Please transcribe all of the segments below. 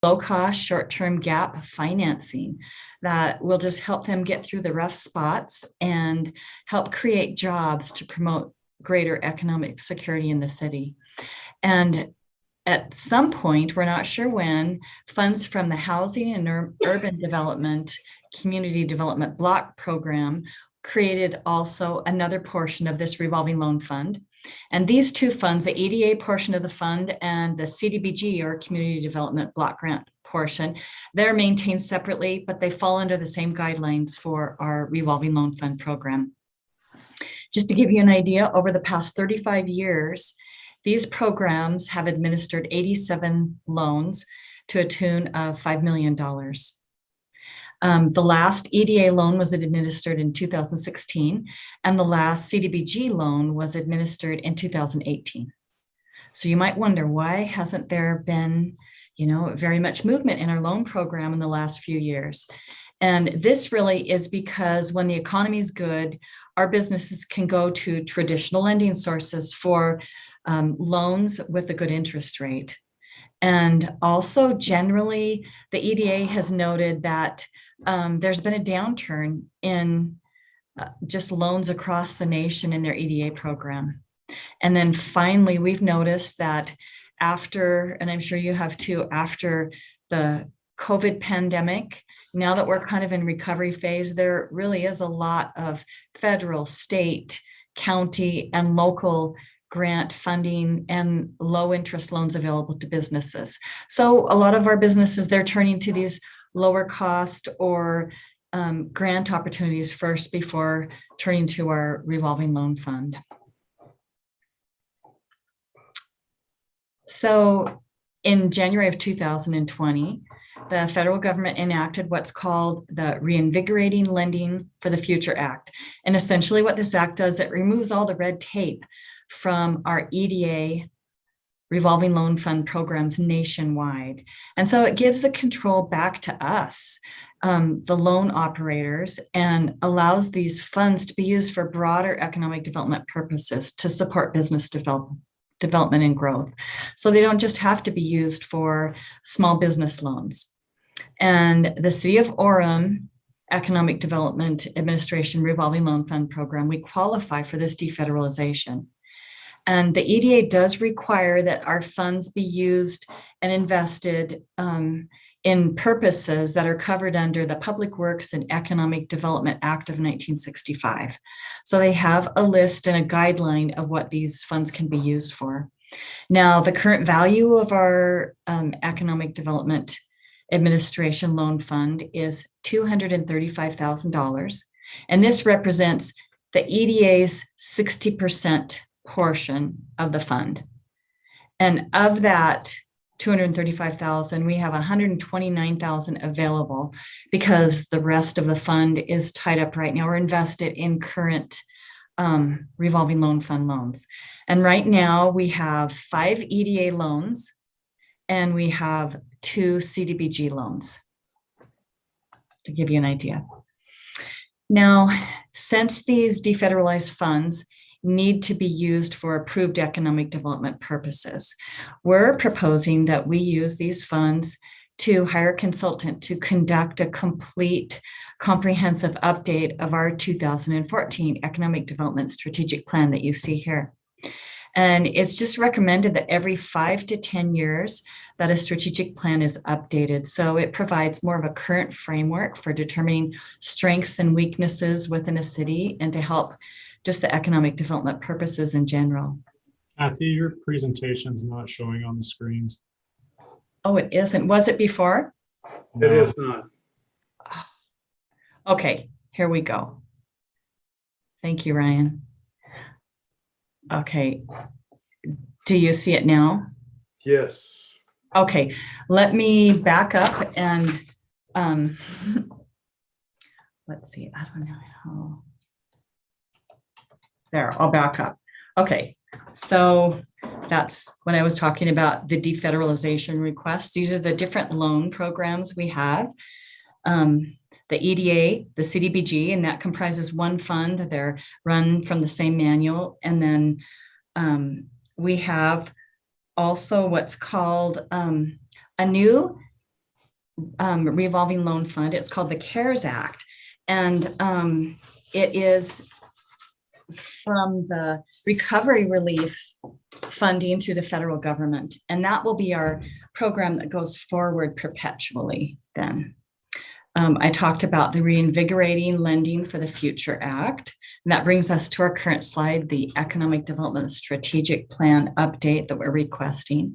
low-cost, short-term gap financing that will just help them get through the rough spots and help create jobs to promote greater economic security in the city. And at some point, we're not sure when, funds from the Housing and Urban Development Community Development Block Program created also another portion of this revolving loan fund. And these two funds, the EDA portion of the fund and the CDBG, or Community Development Block Grant portion, they're maintained separately, but they fall under the same guidelines for our revolving loan fund program. Just to give you an idea, over the past 35 years, these programs have administered 87 loans to a tune of $5 million. The last EDA loan was administered in 2016, and the last CDBG loan was administered in 2018. So you might wonder, why hasn't there been, very much movement in our loan program in the last few years? And this really is because when the economy is good, our businesses can go to traditional lending sources for loans with a good interest rate. And also generally, the EDA has noted that there's been a downturn in just loans across the nation in their EDA program. And then finally, we've noticed that after, and I'm sure you have too, after the COVID pandemic, now that we're kind of in recovery phase, there really is a lot of federal, state, county, and local grant funding and low interest loans available to businesses. So a lot of our businesses, they're turning to these lower cost or grant opportunities first before turning to our revolving loan fund. So in January of 2020, the federal government enacted what's called the Reinvigorating Lending for the Future Act. And essentially what this act does, it removes all the red tape from our EDA revolving loan fund programs nationwide. And so it gives the control back to us, the loan operators, and allows these funds to be used for broader economic development purposes to support business development and growth. So they don't just have to be used for small business loans. And the City of Orem Economic Development Administration Revolving Loan Fund Program, we qualify for this defederalization. And the EDA does require that our funds be used and invested in purposes that are covered under the Public Works and Economic Development Act of 1965. So they have a list and a guideline of what these funds can be used for. Now, the current value of our Economic Development Administration Loan Fund is $235,000. And this represents the EDA's 60% portion of the fund. And of that 235,000, we have 129,000 available because the rest of the fund is tied up right now or invested in current revolving loan fund loans. And right now we have 5 EDA loans and we have 2 CDBG loans, to give you an idea. Now, since these defederalized funds need to be used for approved economic development purposes, we're proposing that we use these funds to hire a consultant to conduct a complete, comprehensive update of our 2014 Economic Development Strategic Plan that you see here. And it's just recommended that every 5 to 10 years that a strategic plan is updated. So it provides more of a current framework for determining strengths and weaknesses within a city and to help just the economic development purposes in general. Kathy, your presentation's not showing on the screens. Oh, it isn't. Was it before? It is not. Okay, here we go. Thank you, Ryan. Okay, do you see it now? Yes. Okay, let me back up and let's see, I don't know how. There, I'll back up. Okay, so that's when I was talking about the defederalization requests. These are the different loan programs we have. The EDA, the CDBG, and that comprises one fund. They're run from the same manual. And then we have also what's called a new revolving loan fund. It's called the CARES Act. And it is from the recovery relief funding through the federal government. And that will be our program that goes forward perpetually then. I talked about the Reinvigorating Lending for the Future Act. And that brings us to our current slide, the Economic Development Strategic Plan update that we're requesting.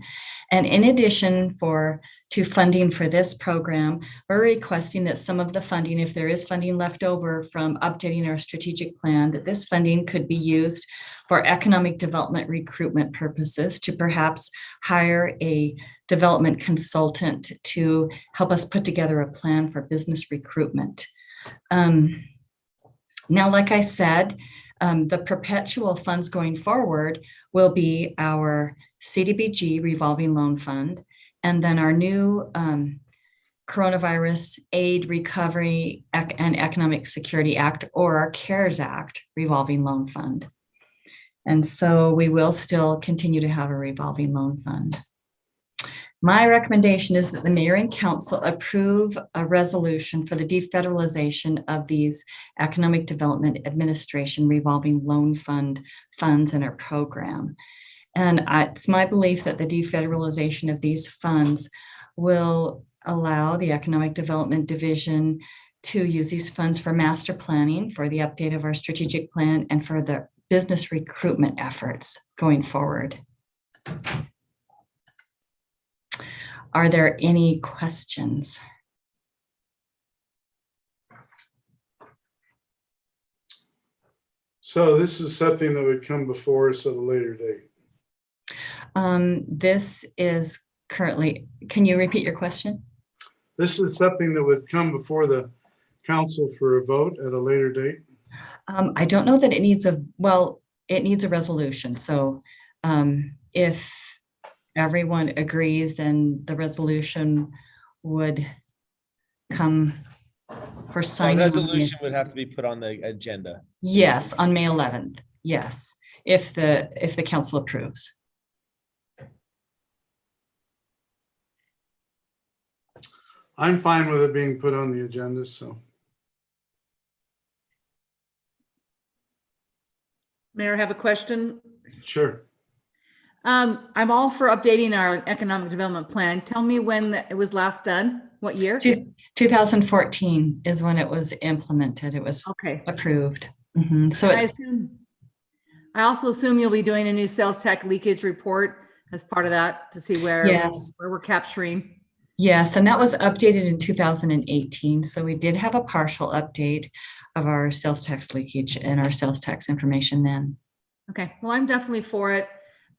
And in addition to funding for this program, we're requesting that some of the funding, if there is funding left over from updating our strategic plan, that this funding could be used for economic development recruitment purposes, to perhaps hire a development consultant to help us put together a plan for business recruitment. Now, like I said, the perpetual funds going forward will be our CDBG revolving loan fund, and then our new Coronavirus Aid Recovery and Economic Security Act, or our CARES Act revolving loan fund. And so we will still continue to have a revolving loan fund. My recommendation is that the mayor and council approve a resolution for the defederalization of these Economic Development Administration revolving loan funds in our program. And it's my belief that the defederalization of these funds will allow the Economic Development Division to use these funds for master planning, for the update of our strategic plan, and for the business recruitment efforts going forward. Are there any questions? So this is something that would come before us at a later date. This is currently, can you repeat your question? This is something that would come before the council for a vote at a later date. I don't know that it needs it needs a resolution. So if everyone agrees, then the resolution would come for A signing. resolution would have to be put on the agenda. Yes, on May 11th. Yes, if the council approves. I'm fine with it being put on the agenda, so. Mayor, I have a question. Sure. I'm all for updating our economic development plan. Tell me when it was last done, what year? 2014 is when it was implemented. It was Okay. approved. So I also assume you'll be doing a new sales tax leakage report as part of that to see where we're capturing. Yes, and that was updated in 2018. So we did have a partial update of our sales tax leakage and our sales tax information then. Okay, well, I'm definitely for it.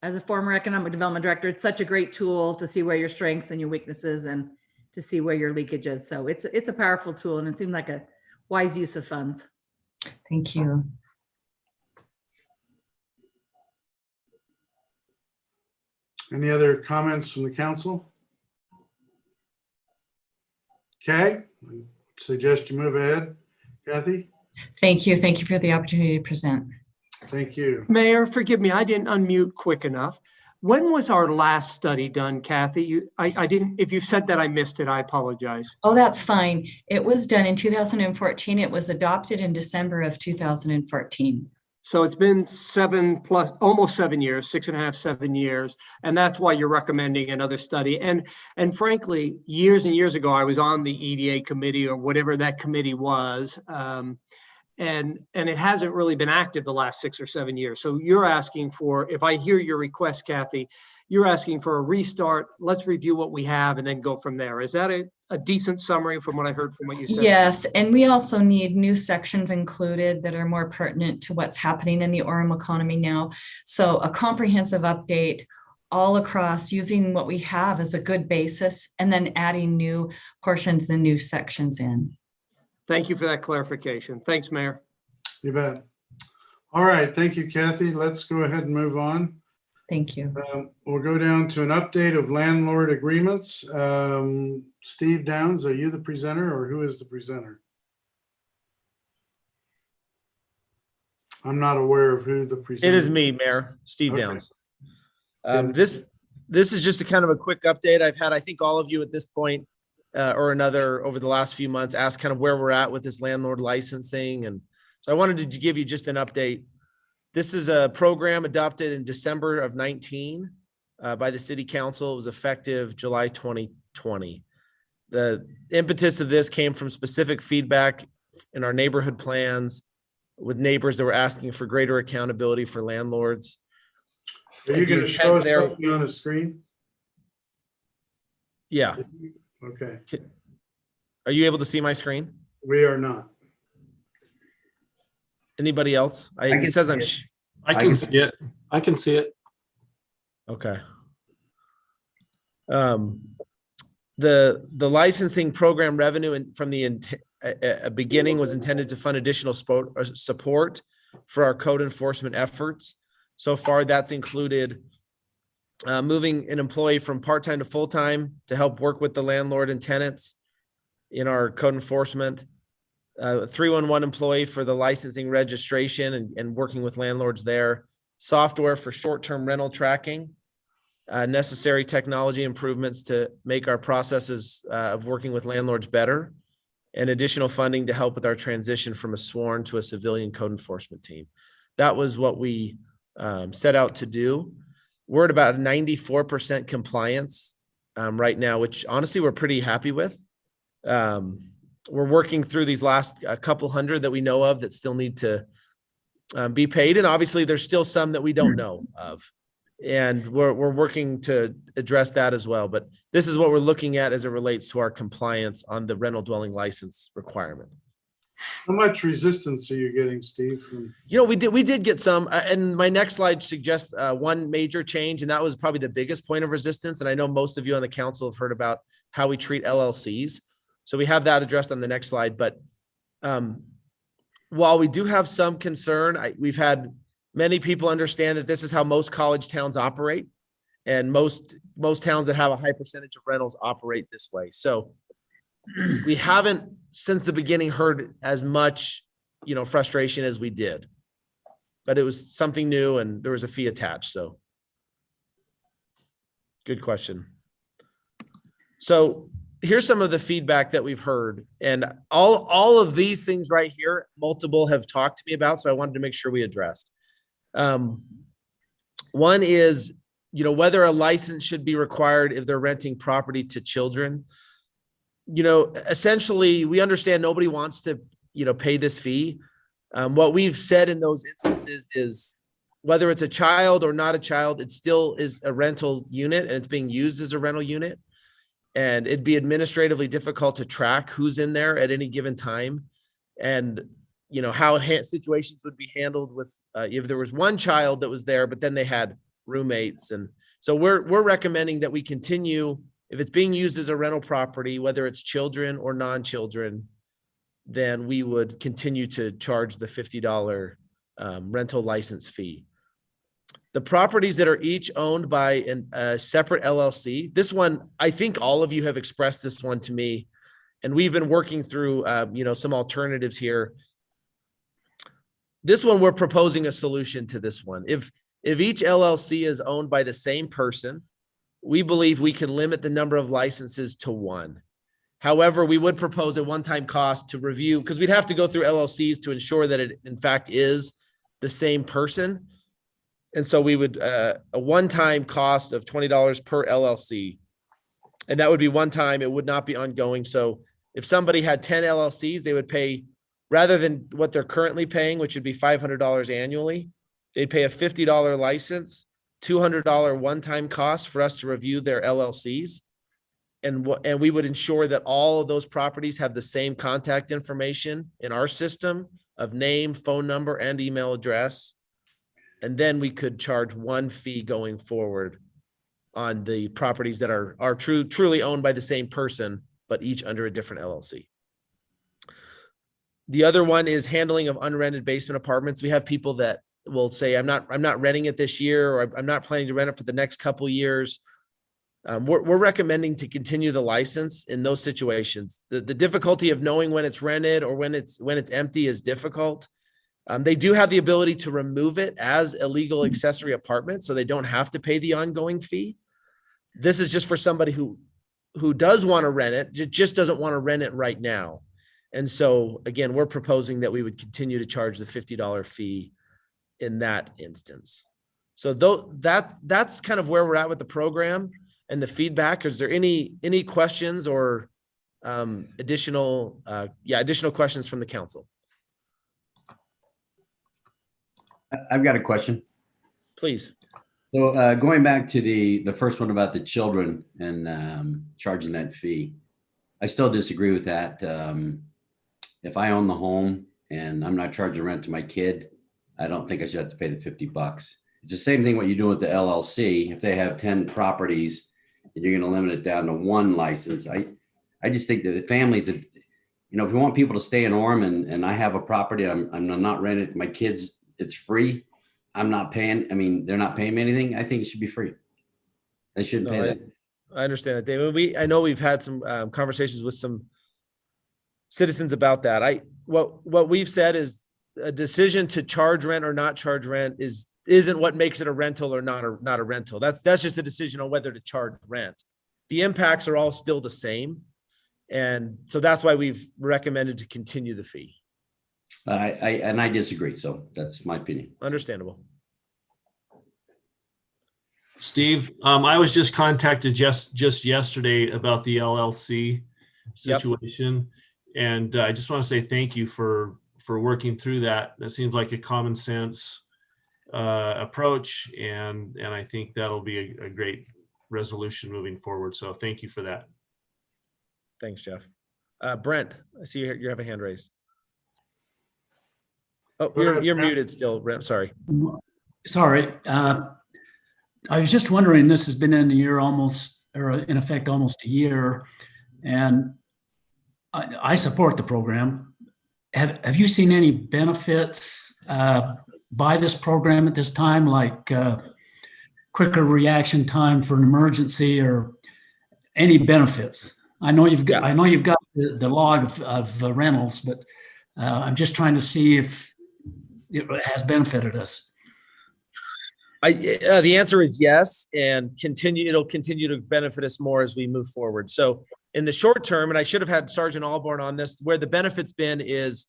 As a former economic development director, it's such a great tool to see where your strengths and your weaknesses and to see where your leakage is. So it's a powerful tool, and it seemed like a wise use of funds. Thank you. Any other comments from the council? Okay, I suggest you move ahead. Kathy? Thank you. Thank you for the opportunity to present. Thank you. Mayor, forgive me, I didn't unmute quick enough. When was our last study done, Kathy? I didn't, if you said that I missed it, I apologize. Oh, that's fine. It was done in 2014. It was adopted in December of 2014. So it's been almost 7 years, 6.5, 7 years. And that's why you're recommending another study. And frankly, years and years ago, I was on the EDA committee or whatever that committee was. And it hasn't really been active the last 6 or 7 years. So you're asking for, if I hear your request, Kathy, you're asking for a restart. Let's review what we have and then go from there. Is that a decent summary from what I heard from what you said? Yes, and we also need new sections included that are more pertinent to what's happening in the Orem economy now. So a comprehensive update all across, using what we have as a good basis and then adding new portions and new sections in. Thank you for that clarification. Thanks, Mayor. You bet. All right, thank you, Kathy. Let's go ahead and move on. Thank you. We'll go down to an update of landlord agreements. Steve Downs, are you the presenter or who is the presenter? I'm not aware of who the presenter It is me, Mayor Steve Okay. Downs. Yeah. This is just a kind of a quick update. I've had, I think all of you at this point or another over the last few months, asked kind of where we're at with this landlord licensing. And so I wanted to give you just an update. This is a program adopted in December of 19 by the city council. It was effective July 2020. The impetus of this came from specific feedback in our neighborhood plans with neighbors that were asking for greater accountability for landlords. Are you going to show us There- something on the screen? Yeah. Okay, Are you able to see my screen? we are not. Anybody else? can It says see I'm, it. I I can can- see it. I can see it. okay. The licensing program revenue from the beginning was intended to fund additional support for our code enforcement efforts. So far, that's included moving an employee from part-time to full-time to help work with the landlord and tenants in our code enforcement. 311 employee for the licensing registration and working with landlords there. Software for short-term rental tracking. Necessary technology improvements to make our processes of working with landlords better, and additional funding to help with our transition from a sworn to a civilian code enforcement team. That was what we set out to do. We're at about 94% compliance right now, which honestly we're pretty happy with. We're working through these last couple hundred that we know of that still need to be paid, and obviously there's still some that we don't know of. And we're working to address that as well. But this is what we're looking at as it relates to our compliance on the rental dwelling license requirement. How much resistance are you getting, Steve? From We did get some, and my next slide suggests one major change, and that was probably the biggest point of resistance. And I know most of you on the council have heard about how we treat LLCs. So we have that addressed on the next slide. But while we do have some concern, we've had many people understand that this is how most college towns operate, and most towns that have a high percentage of rentals operate this way. So we haven't since the beginning heard as much, frustration as we did, but it was something new and there was a fee attached. So good question. So here's some of the feedback that we've heard, and all of these things right here, multiple have talked to me about. So I wanted to make sure we addressed. One is, whether a license should be required if they're renting property to children. Essentially, we understand nobody wants to, pay this fee. What we've said in those instances is whether it's a child or not a child, it still is a rental unit and it's being used as a rental unit. And it'd be administratively difficult to track who's in there at any given time. And how situations would be handled with if there was one child that was there, but then they had roommates. And so we're recommending that we continue, if it's being used as a rental property, whether it's children or non-children, then we would continue to charge the $50 rental license fee. The properties that are each owned by a separate LLC, this one, I think all of you have expressed this one to me, and we've been working through some alternatives here. This one, we're proposing a solution to this one. If each LLC is owned by the same person, we believe we can limit the number of licenses to one. However, we would propose a one-time cost to review, because we'd have to go through LLCs to ensure that it in fact is the same person. And so we would, a one-time cost of $20 per LLC. And that would be one time, it would not be ongoing. So if somebody had 10 LLCs, they would pay, rather than what they're currently paying, which would be $500 annually, they'd pay a $50 license, $200 one-time cost for us to review their LLCs. And we would ensure that all of those properties have the same contact information in our system of name, phone number, and email address. And then we could charge one fee going forward on the properties that are truly owned by the same person, but each under a different LLC. The other one is handling of unrented basement apartments. We have people that will say, I'm not renting it this year, or I'm not planning to rent it for the next couple of years. We're recommending to continue the license in those situations. The difficulty of knowing when it's rented or when it's empty is difficult. They do have the ability to remove it as a legal accessory apartment, so they don't have to pay the ongoing fee. This is just for somebody who who does want to rent it, just doesn't want to rent it right now. And so again, we're proposing that we would continue to charge the $50 fee in that instance. So that's kind of where we're at with the program and the feedback. Is there any questions or additional questions from the council? I've got a question. Please. So going back to the first one about the children and charging that fee, I still disagree with that. If I own the home and I'm not charging rent to my kid, I don't think I should have to pay the $50. It's the same thing what you do with the LLC. If they have 10 properties and you're going to limit it down to one license, I just think that the families that, you know, if you want people to stay in Orem and I have a property, I'm not renting it to my kids, it's free. I'm not paying. I mean, they're not paying me anything. I think it should be free. They shouldn't pay that. I understand that, David. I know we've had some conversations with some citizens about that. What we've said is a decision to charge rent or not charge rent isn't what makes it a rental or not a rental. That's just a decision on whether to charge rent. The impacts are all still the same, and so that's why we've recommended to continue the fee. I disagree. So that's my opinion. Understandable. Steve, I was just contacted just yesterday about the LLC situation. Yep. And I just want to say thank you for working through that. That seems like a common sense approach. And I think that'll be a great resolution moving forward. So thank you for that. Thanks, Jeff. Brent, I see you have a hand raised. Oh, you're muted still, Brent. Sorry. Sorry. I was just wondering, this has been in a year almost, or in effect almost a year, and I support the program. Have you seen any benefits by this program at this time, like quicker reaction time for an emergency or any benefits? I know you've got the log of rentals, but I'm just trying to see if it has benefited us. The answer is yes, and it'll continue to benefit us more as we move forward. So in the short term, and I should have had Sergeant Alborn on this, where the benefit's been is,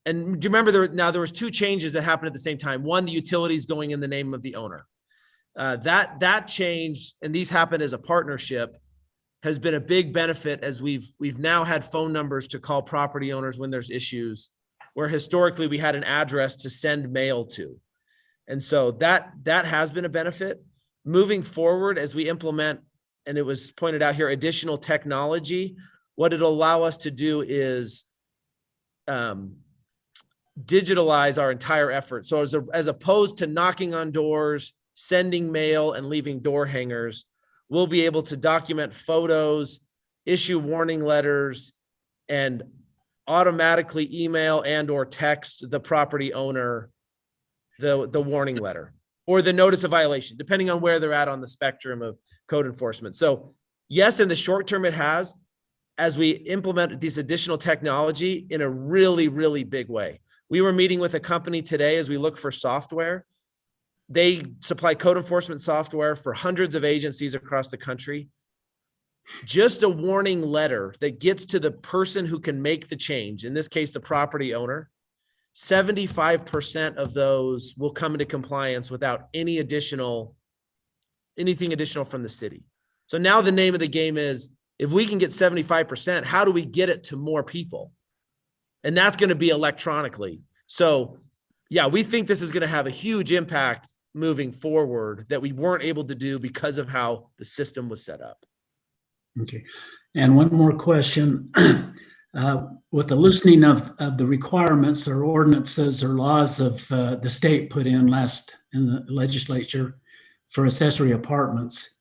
and do you remember there was two changes that happened at the same time. One, the utilities going in the name of the owner. That changed, and these happened as a partnership, has been a big benefit as we've now had phone numbers to call property owners when there's issues, where historically we had an address to send mail to. And so that has been a benefit. Moving forward, as we implement, and it was pointed out here, additional technology, what it'll allow us to do is digitalize our entire effort. So as opposed to knocking on doors, sending mail, and leaving door hangers, we'll be able to document photos, issue warning letters, and automatically email and or text the property owner the warning letter or the notice of violation, depending on where they're at on the spectrum of code enforcement. So yes, in the short term it has, as we implement these additional technology in a really, really big way. We were meeting with a company today as we look for software. They supply code enforcement software for hundreds of agencies across the country. Just a warning letter that gets to the person who can make the change, in this case, the property owner, 75% of those will come into compliance without anything additional from the city. So now the name of the game is, if we can get 75%, how do we get it to more people? And that's going to be electronically. So yeah, we think this is going to have a huge impact moving forward that we weren't able to do because of how the system was set up. Okay. And one more question. With the loosening of the requirements or ordinances or laws of the state put in the legislature for accessory apartments,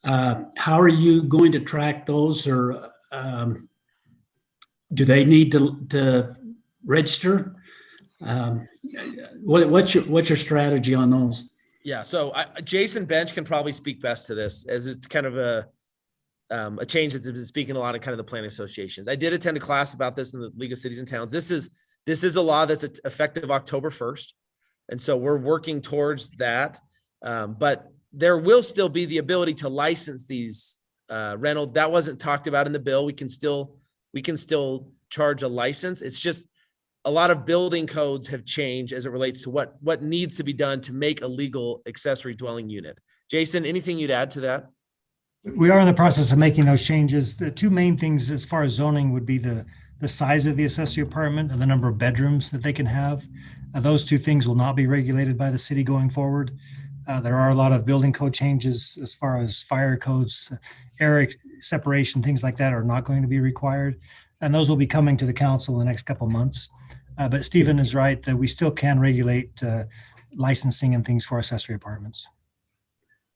how are you going to track those, or do they need to register? What's your strategy on those? Yeah, so Jason Bench can probably speak best to this, as it's kind of a change that's been speaking a lot of kind of the planning associations. I did attend a class about this in the League of Cities and Towns. This is a law that's effective October 1st. And so we're working towards that. But there will still be the ability to license these rental. That wasn't talked about in the bill. We can still charge a license. It's just a lot of building codes have changed as it relates to what needs to be done to make a legal accessory dwelling unit. Jason, anything you'd add to that? We are in the process of making those changes. The two main things as far as zoning would be the size of the accessory apartment and the number of bedrooms that they can have. Those two things will not be regulated by the city going forward. There are a lot of building code changes as far as fire codes, air separation, things like that are not going to be required. And those will be coming to the council in the next couple of months. But Stephen is right that we still can regulate licensing and things for accessory apartments.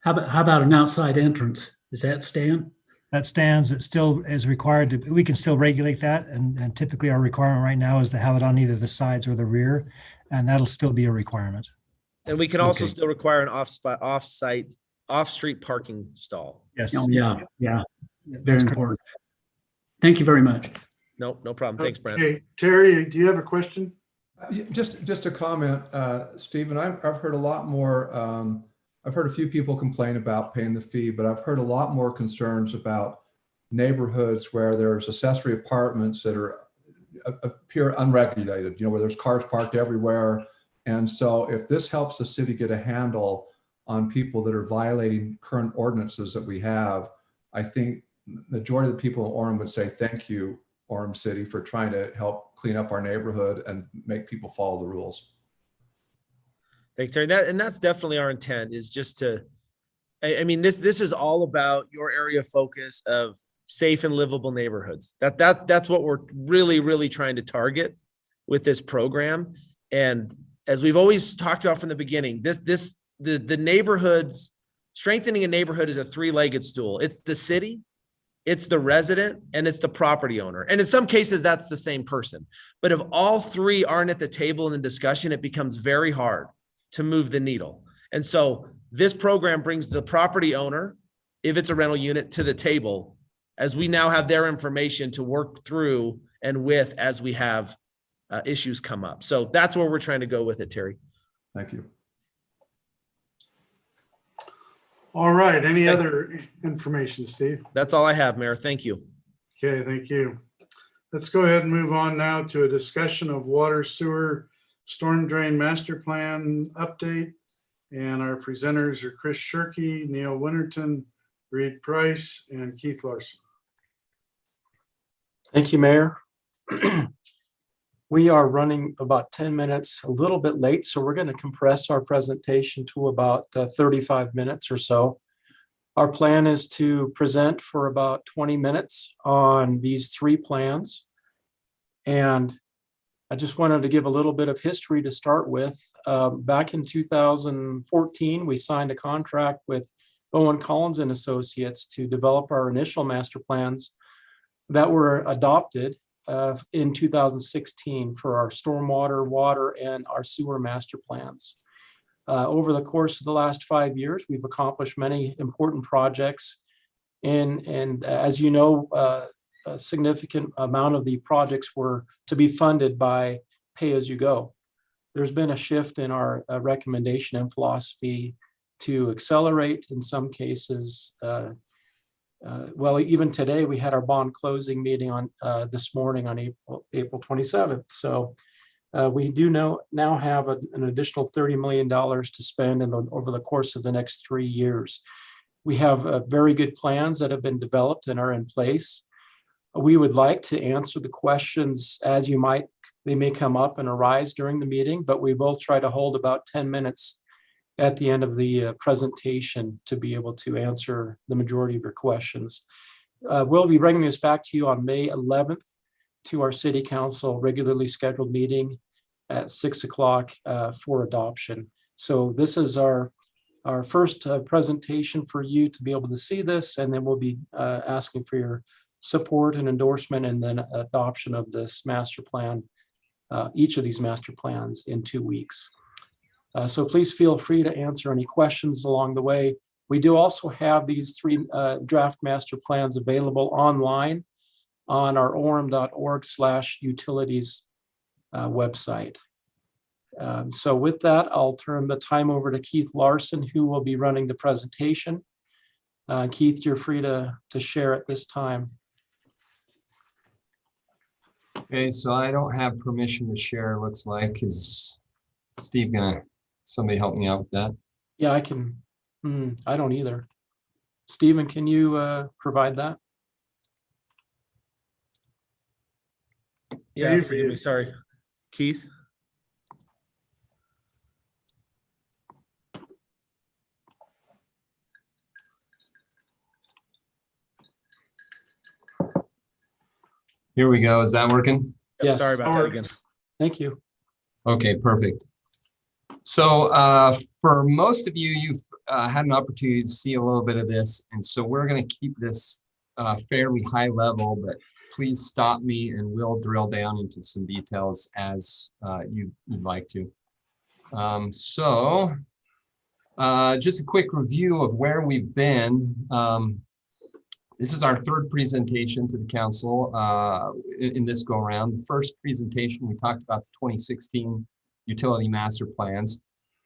How about an outside entrance? Does that stand? That stands. It still is required to, we can still regulate that. And typically our requirement right now is to have it on either the sides or the rear, and that'll still be a requirement. And we can also Okay. still require an off-street parking stall. Yes. Oh, yeah. Very That's correct. important. Thank you very much. No problem. Thanks, Brent. Okay, Terry, do you have a question? Just a comment, Stephen. I've heard a lot more. I've heard a few people complain about paying the fee, but I've heard a lot more concerns about neighborhoods where there's accessory apartments that appear unregulated. Where there's cars parked everywhere. And so, if this helps the city get a handle on people that are violating current ordinances that we have, I think the majority of the people in Orem would say thank you, Orem City, for trying to help clean up our neighborhood and make people follow the rules. Thanks, Terry. That's definitely our intent, is just to, I mean, this is all about your area of focus of safe and livable neighborhoods. That's what we're really trying to target with this program. And as we've always talked about from the beginning, the neighborhoods, strengthening a neighborhood is a three-legged stool. It's the city, it's the resident, and it's the property owner. And in some cases, that's the same person. But if all three aren't at the table in the discussion, it becomes very hard to move the needle. And so this program brings the property owner, if it's a rental unit, to the table, as we now have their information to work through and with as we have issues come up. So that's where we're trying to go with it, Terry. Thank you. All right, any other information, Steve? That's all I have, Mayor. Thank you. Okay, thank you. Let's go ahead and move on now to a discussion of water sewer storm drain master plan update. And our presenters are Chris Shirkey, Neil Winterton, Reed Price, and Keith Larson. Thank you, Mayor. We are running about 10 minutes, a little bit late, so we're going to compress our presentation to about 35 minutes or so. Our plan is to present for about 20 minutes on these three plans. And I just wanted to give a little bit of history to start with. Back in 2014, we signed a contract with Owen Collins and Associates to develop our initial master plans that were adopted in 2016 for our stormwater, water, and our sewer master plans. Over the course of the last 5 years, we've accomplished many important projects. And as you know, a significant amount of the projects were to be funded by pay-as-you-go. There's been a shift in our recommendation and philosophy to accelerate in some cases. Well, even today, we had our bond closing meeting on this morning on April 27th. So we do now have an additional $30 million to spend over the course of the next 3 years. We have very good plans that have been developed and are in place. We would like to answer the questions as they may come up and arise during the meeting, but we will try to hold about 10 minutes at the end of the presentation to be able to answer the majority of your questions. We'll be bringing this back to you on May 11th to our City Council regularly scheduled meeting at 6 o'clock for adoption. So this is our first presentation for you to be able to see this, and then we'll be asking for your support and endorsement and then adoption of this master plan, each of these master plans in 2 weeks. So please feel free to answer any questions along the way. We do also have these three draft master plans available online on our orem.org/utilities website. So with that, I'll turn the time over to Keith Larson, who will be running the presentation. Keith, you're free to share at this time. Okay, so I don't have permission to share, looks like. Is Steve somebody help me out with that? Yeah, I can. I don't either. Stephen, can you provide that? Yeah, forgive me. Sorry. Keith? Here we go. Is that working? Yes. Sorry about that again. Thank you. Okay, perfect. So for most of you, you've had an opportunity to see a little bit of this. And so we're going to keep this fairly high level, but please stop me and we'll drill down into some details as you'd like to. Just a quick review of where we've been. This is our third presentation to the council in this go around. The first presentation, we talked about the 2016 utility master plans.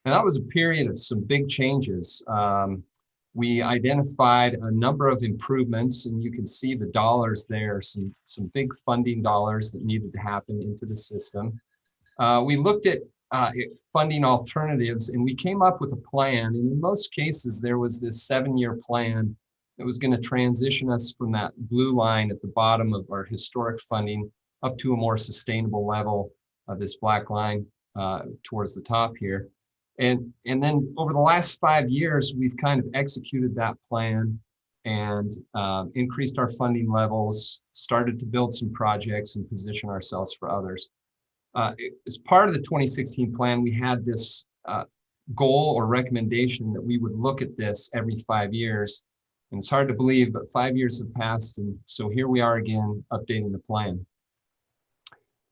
And that was a period of some big changes. We identified a number of improvements, and you can see the dollars there, some big funding dollars that needed to happen into the system. We looked at funding alternatives, and we came up with a plan. And in most cases, there was this 7-year plan that was going to transition us from that blue line at the bottom of our historic funding up to a more sustainable level of this black line towards the top here. And then over the last 5 years, we've kind of executed that plan and increased our funding levels, started to build some projects and position ourselves for others. As part of the 2016 plan, we had this goal or recommendation that we would look at this every 5 years. And it's hard to believe, but 5 years have passed. And so here we are again, updating the plan.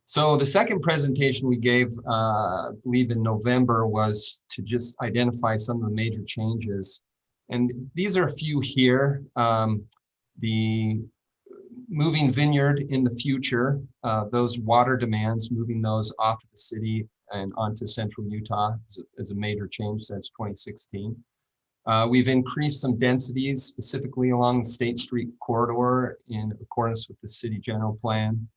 So the second presentation we gave, I believe in November, was to just identify some of the major changes. And these are a few here. The moving Vineyard in the future, those water demands, moving those off of the city and onto central Utah is a major change since 2016. We've increased some densities specifically along the State Street corridor in accordance with the city general plan.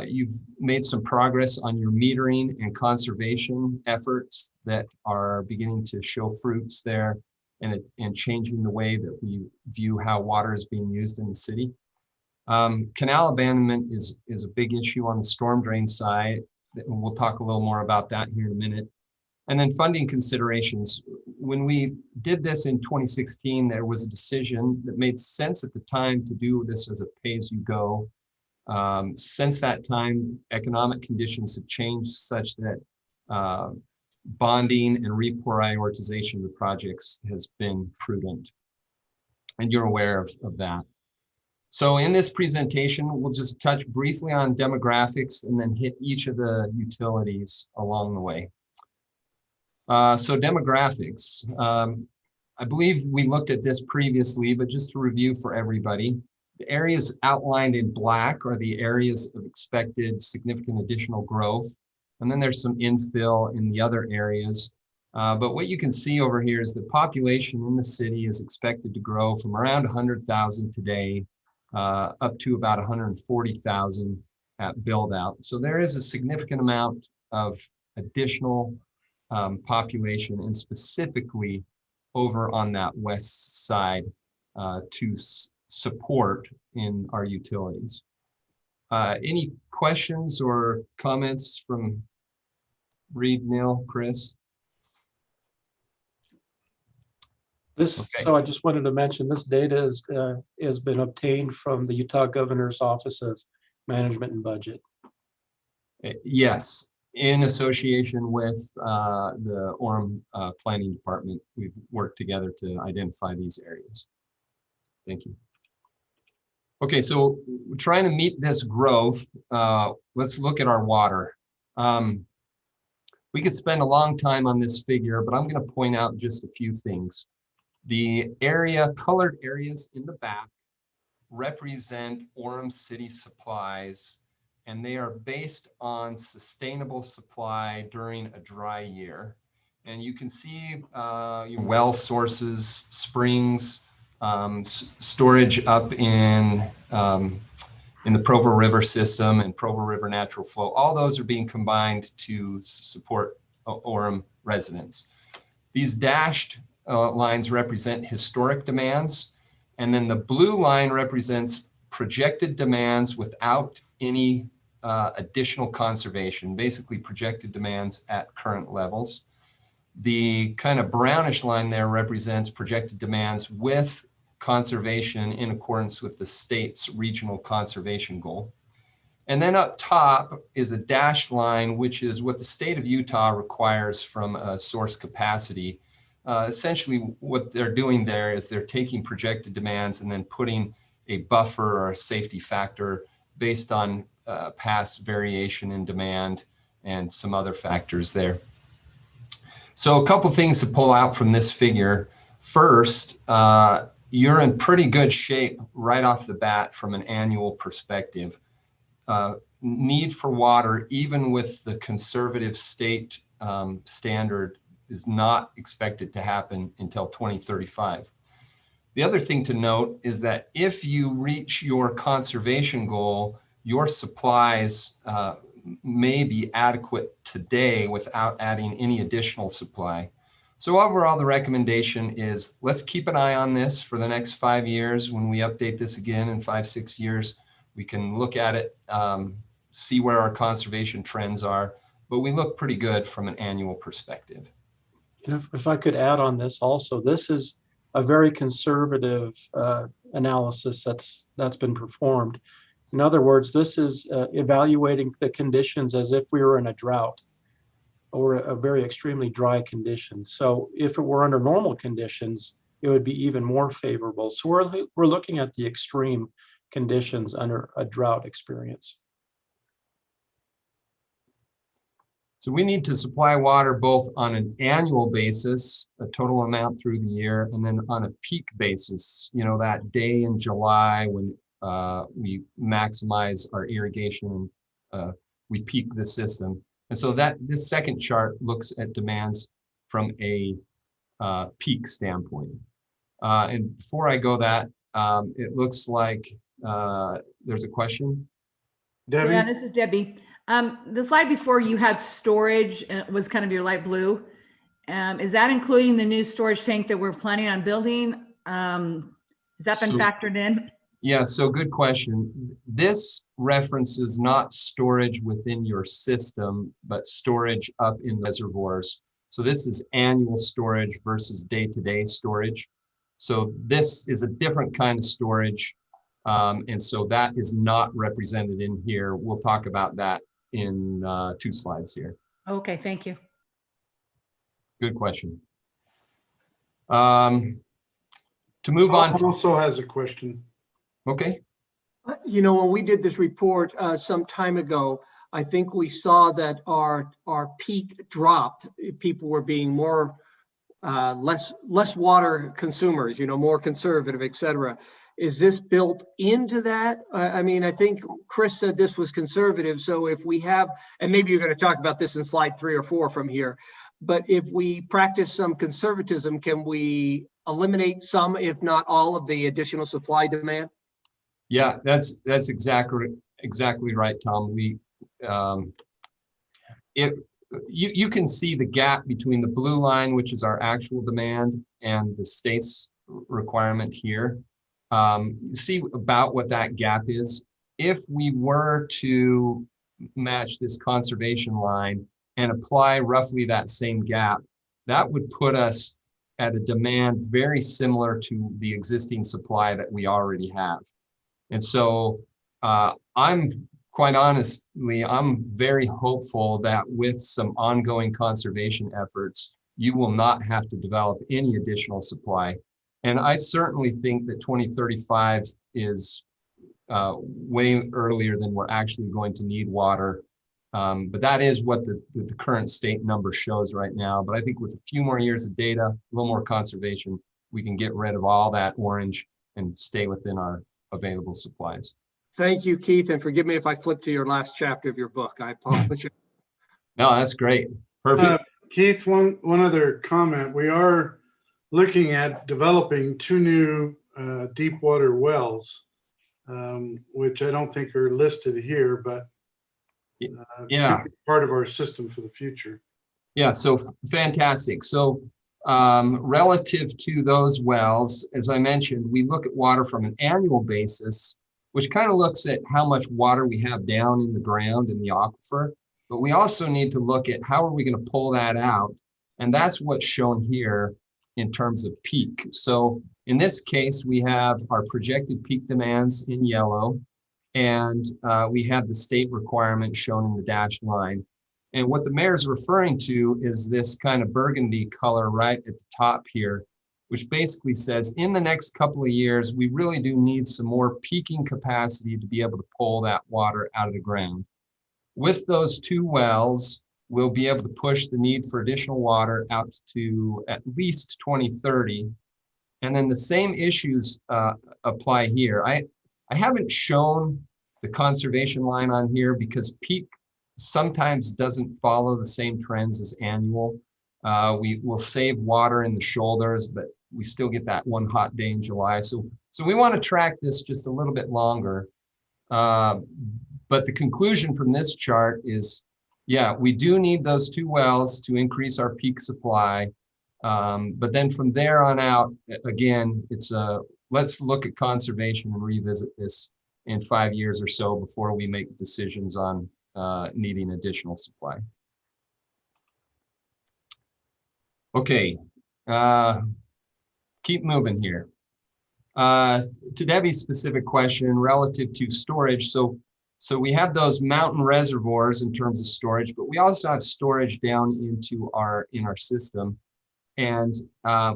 You've made some progress on your metering and conservation efforts that are beginning to show fruits there and changing the way that we view how water is being used in the city. Canal abandonment is a big issue on the storm drain side, and we'll talk a little more about that here in a minute. And then funding considerations. When we did this in 2016, there was a decision that made sense at the time to do this as a pay-as-you-go. Since that time, economic conditions have changed such that bonding and reprioritization of the projects has been prudent. And you're aware of that. So in this presentation, we'll just touch briefly on demographics and then hit each of the utilities along the way. So demographics, I believe we looked at this previously, but just to review for everybody, the areas outlined in black are the areas of expected significant additional growth. And then there's some infill in the other areas. But what you can see over here is the population in the city is expected to grow from around 100,000 today up to about 140,000 at build out. So there is a significant amount of additional population, and specifically over on that west side to support in our utilities. Any questions or comments from Reed, Neil, Chris? So I just wanted to mention this data has been obtained from the Utah Governor's Office of Management and Budget. Yes, in association with the Orem Planning Department, we've worked together to identify these areas. Thank you. Okay, so we're trying to meet this growth. Let's look at our water. We could spend a long time on this figure, but I'm going to point out just a few things. The colored areas in the back represent Orem City supplies, and they are based on sustainable supply during a dry year. And you can see your well sources, springs, storage up in the Provo River system and Provo River natural flow. All those are being combined to support Orem residents. These dashed lines represent historic demands, and then the blue line represents projected demands without any additional conservation, basically projected demands at current levels. The kind of brownish line there represents projected demands with conservation in accordance with the state's regional conservation goal. And then up top is a dashed line, which is what the state of Utah requires from a source capacity. Essentially, what they're doing there is they're taking projected demands and then putting a buffer or a safety factor based on past variation in demand and some other factors there. So a couple things to pull out from this figure. First, you're in pretty good shape right off the bat from an annual perspective. Need for water, even with the conservative state standard, is not expected to happen until 2035. The other thing to note is that if you reach your conservation goal, your supplies may be adequate today without adding any additional supply. So overall, the recommendation is let's keep an eye on this for the next 5 years. When we update this again in 5-6 years, we can look at it, see where our conservation trends are, but we look pretty good from an annual perspective. If I could add on this also, this is a very conservative analysis that's been performed. In other words, this is evaluating the conditions as if we were in a drought or a very extremely dry condition. So if it were under normal conditions, it would be even more favorable. So we're looking at the extreme conditions under a drought experience. So we need to supply water both on an annual basis, a total amount through the year, and then on a peak basis, you know, that day in July when we maximize our irrigation and we peak the system. And so that this second chart looks at demands from a peak standpoint. And before I go that, it looks like there's a question. Debbie? Yeah, this is Debbie. The slide before you had storage was kind of your light blue. Is that including the new storage tank that we're planning on building? Has that been factored in? Yeah, so good question. This references not storage within your system, but storage up in reservoirs. So this is annual storage versus day-to-day storage. So this is a different kind of storage. And so that is not represented in here. We'll talk about that in 2 slides here. Okay, thank you. Good question. To move on. Tom also has a question. Okay. You know, when we did this report some time ago, I think we saw that our peak dropped. People were being more less water consumers, you know, more conservative, et cetera. Is this built into that? I mean, I think Chris said this was conservative. So if we have, and maybe you're going to talk about this in slide 3 or 4 from here, but if we practice some conservatism, can we eliminate some, if not all, of the additional supply demand? Yeah, that's exactly right, Tom. You can see the gap between the blue line, which is our actual demand, and the state's requirement here. See about what that gap is. If we were to match this conservation line and apply roughly that same gap, that would put us at a demand very similar to the existing supply that we already have. And so I'm quite honestly, I'm very hopeful that with some ongoing conservation efforts, you will not have to develop any additional supply. And I certainly think that 2035 is way earlier than we're actually going to need water. But that is what the current state number shows right now. But I think with a few more years of data, a little more conservation, we can get rid of all that orange and stay within our available supplies. Thank you, Keith. And forgive me if I flip to your last chapter of your book. I apologize. No, that's great. Perfect. Keith, one other comment. We are looking at developing 2 new deep water wells, which I don't think are listed here, but Yeah. could be part of our system for the future. Yeah, so fantastic. So relative to those wells, as I mentioned, we look at water from an annual basis, which kind of looks at how much water we have down in the ground in the aquifer. But we also need to look at how are we going to pull that out. And that's what's shown here in terms of peak. So in this case, we have our projected peak demands in yellow, and we have the state requirement shown in the dashed line. And what the mayor's referring to is this kind of burgundy color right at the top here, which basically says in the next couple of years, we really do need some more peaking capacity to be able to pull that water out of the ground. With those 2 wells, we'll be able to push the need for additional water out to at least 2030. And then the same issues apply here. I haven't shown the conservation line on here because peak sometimes doesn't follow the same trends as annual. We will save water in the shoulders, but we still get that one hot day in July. So we want to track this just a little bit longer. But the conclusion from this chart is, yeah, we do need those 2 wells to increase our peak supply. But then from there on out, again, it's let's look at conservation and revisit this in 5 years or so before we make decisions on needing additional supply. Okay, keep moving here. To Debbie's specific question relative to storage, so we have those mountain reservoirs in terms of storage, but we also have storage down into in our system. And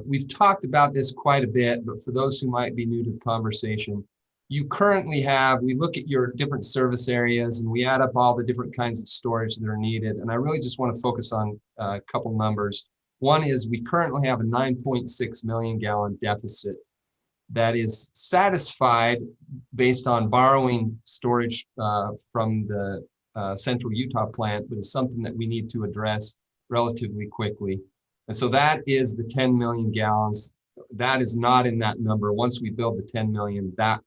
we've talked about this quite a bit, but for those who might be new to the conversation, you currently have, we look at your different service areas and we add up all the different kinds of storage that are needed. And I really just want to focus on a couple numbers. One is we currently have a 9.6 million gallon deficit that is satisfied based on borrowing storage from the Central Utah plant, but is something that we need to address relatively quickly. And so that is the 10 million gallons. That is not in that number. Once we build the 10 million, that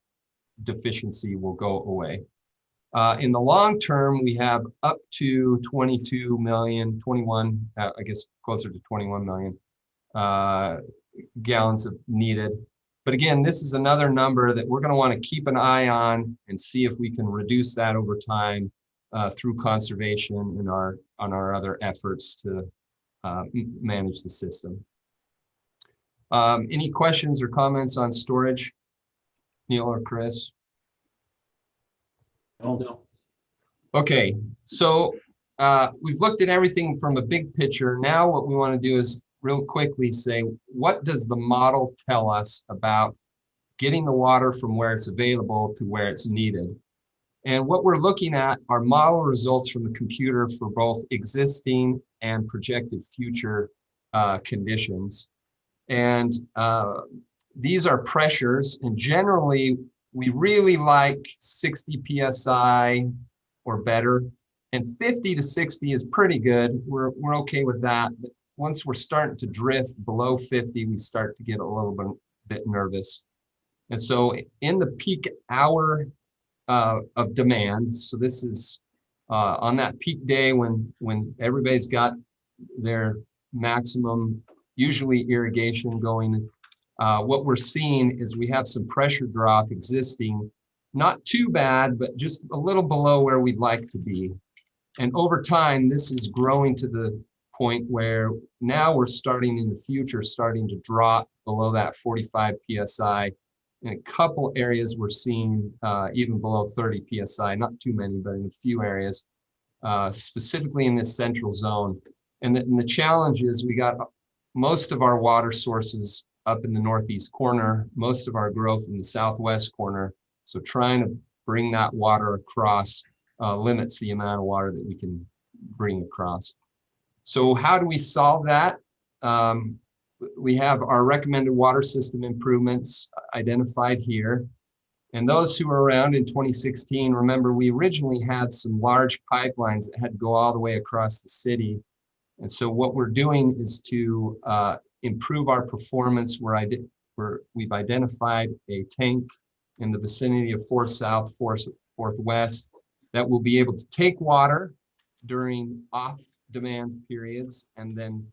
deficiency will go away. In the long term, we have up to 22 million, 21, I guess closer to 21 million gallons of needed. But again, this is another number that we're going to want to keep an eye on and see if we can reduce that over time through conservation and on our other efforts to manage the system. Any questions or comments on storage, Neil or Chris? No. Okay, so we've looked at everything from a big picture. Now what we want to do is real quickly say, what does the model tell us about getting the water from where it's available to where it's needed? And what we're looking at are model results from the computer for both existing and projected future conditions. And these are pressures, and generally we really like 60 PSI or better, and 50 to 60 is pretty good. We're okay with that. But once we're starting to drift below 50, we start to get a little bit nervous. And so in the peak hour of demand, so this is on that peak day when everybody's got their maximum, usually irrigation going, what we're seeing is we have some pressure drop existing, not too bad, but just a little below where we'd like to be. And over time, this is growing to the point where now we're starting in the future, starting to drop below that 45 PSI. In a couple areas, we're seeing even below 30 PSI, not too many, but in a few areas, specifically in this central zone. And the challenge is we got most of our water sources up in the northeast corner, most of our growth in the southwest corner. So trying to bring that water across limits the amount of water that we can bring across. So how do we solve that? We have our recommended water system improvements identified here. And those who were around in 2016, remember we originally had some large pipelines that had to go all the way across the city. And so what we're doing is to improve our performance. We're we've identified a tank in the vicinity of 4 South, 4 West that will be able to take water during off-demand periods and then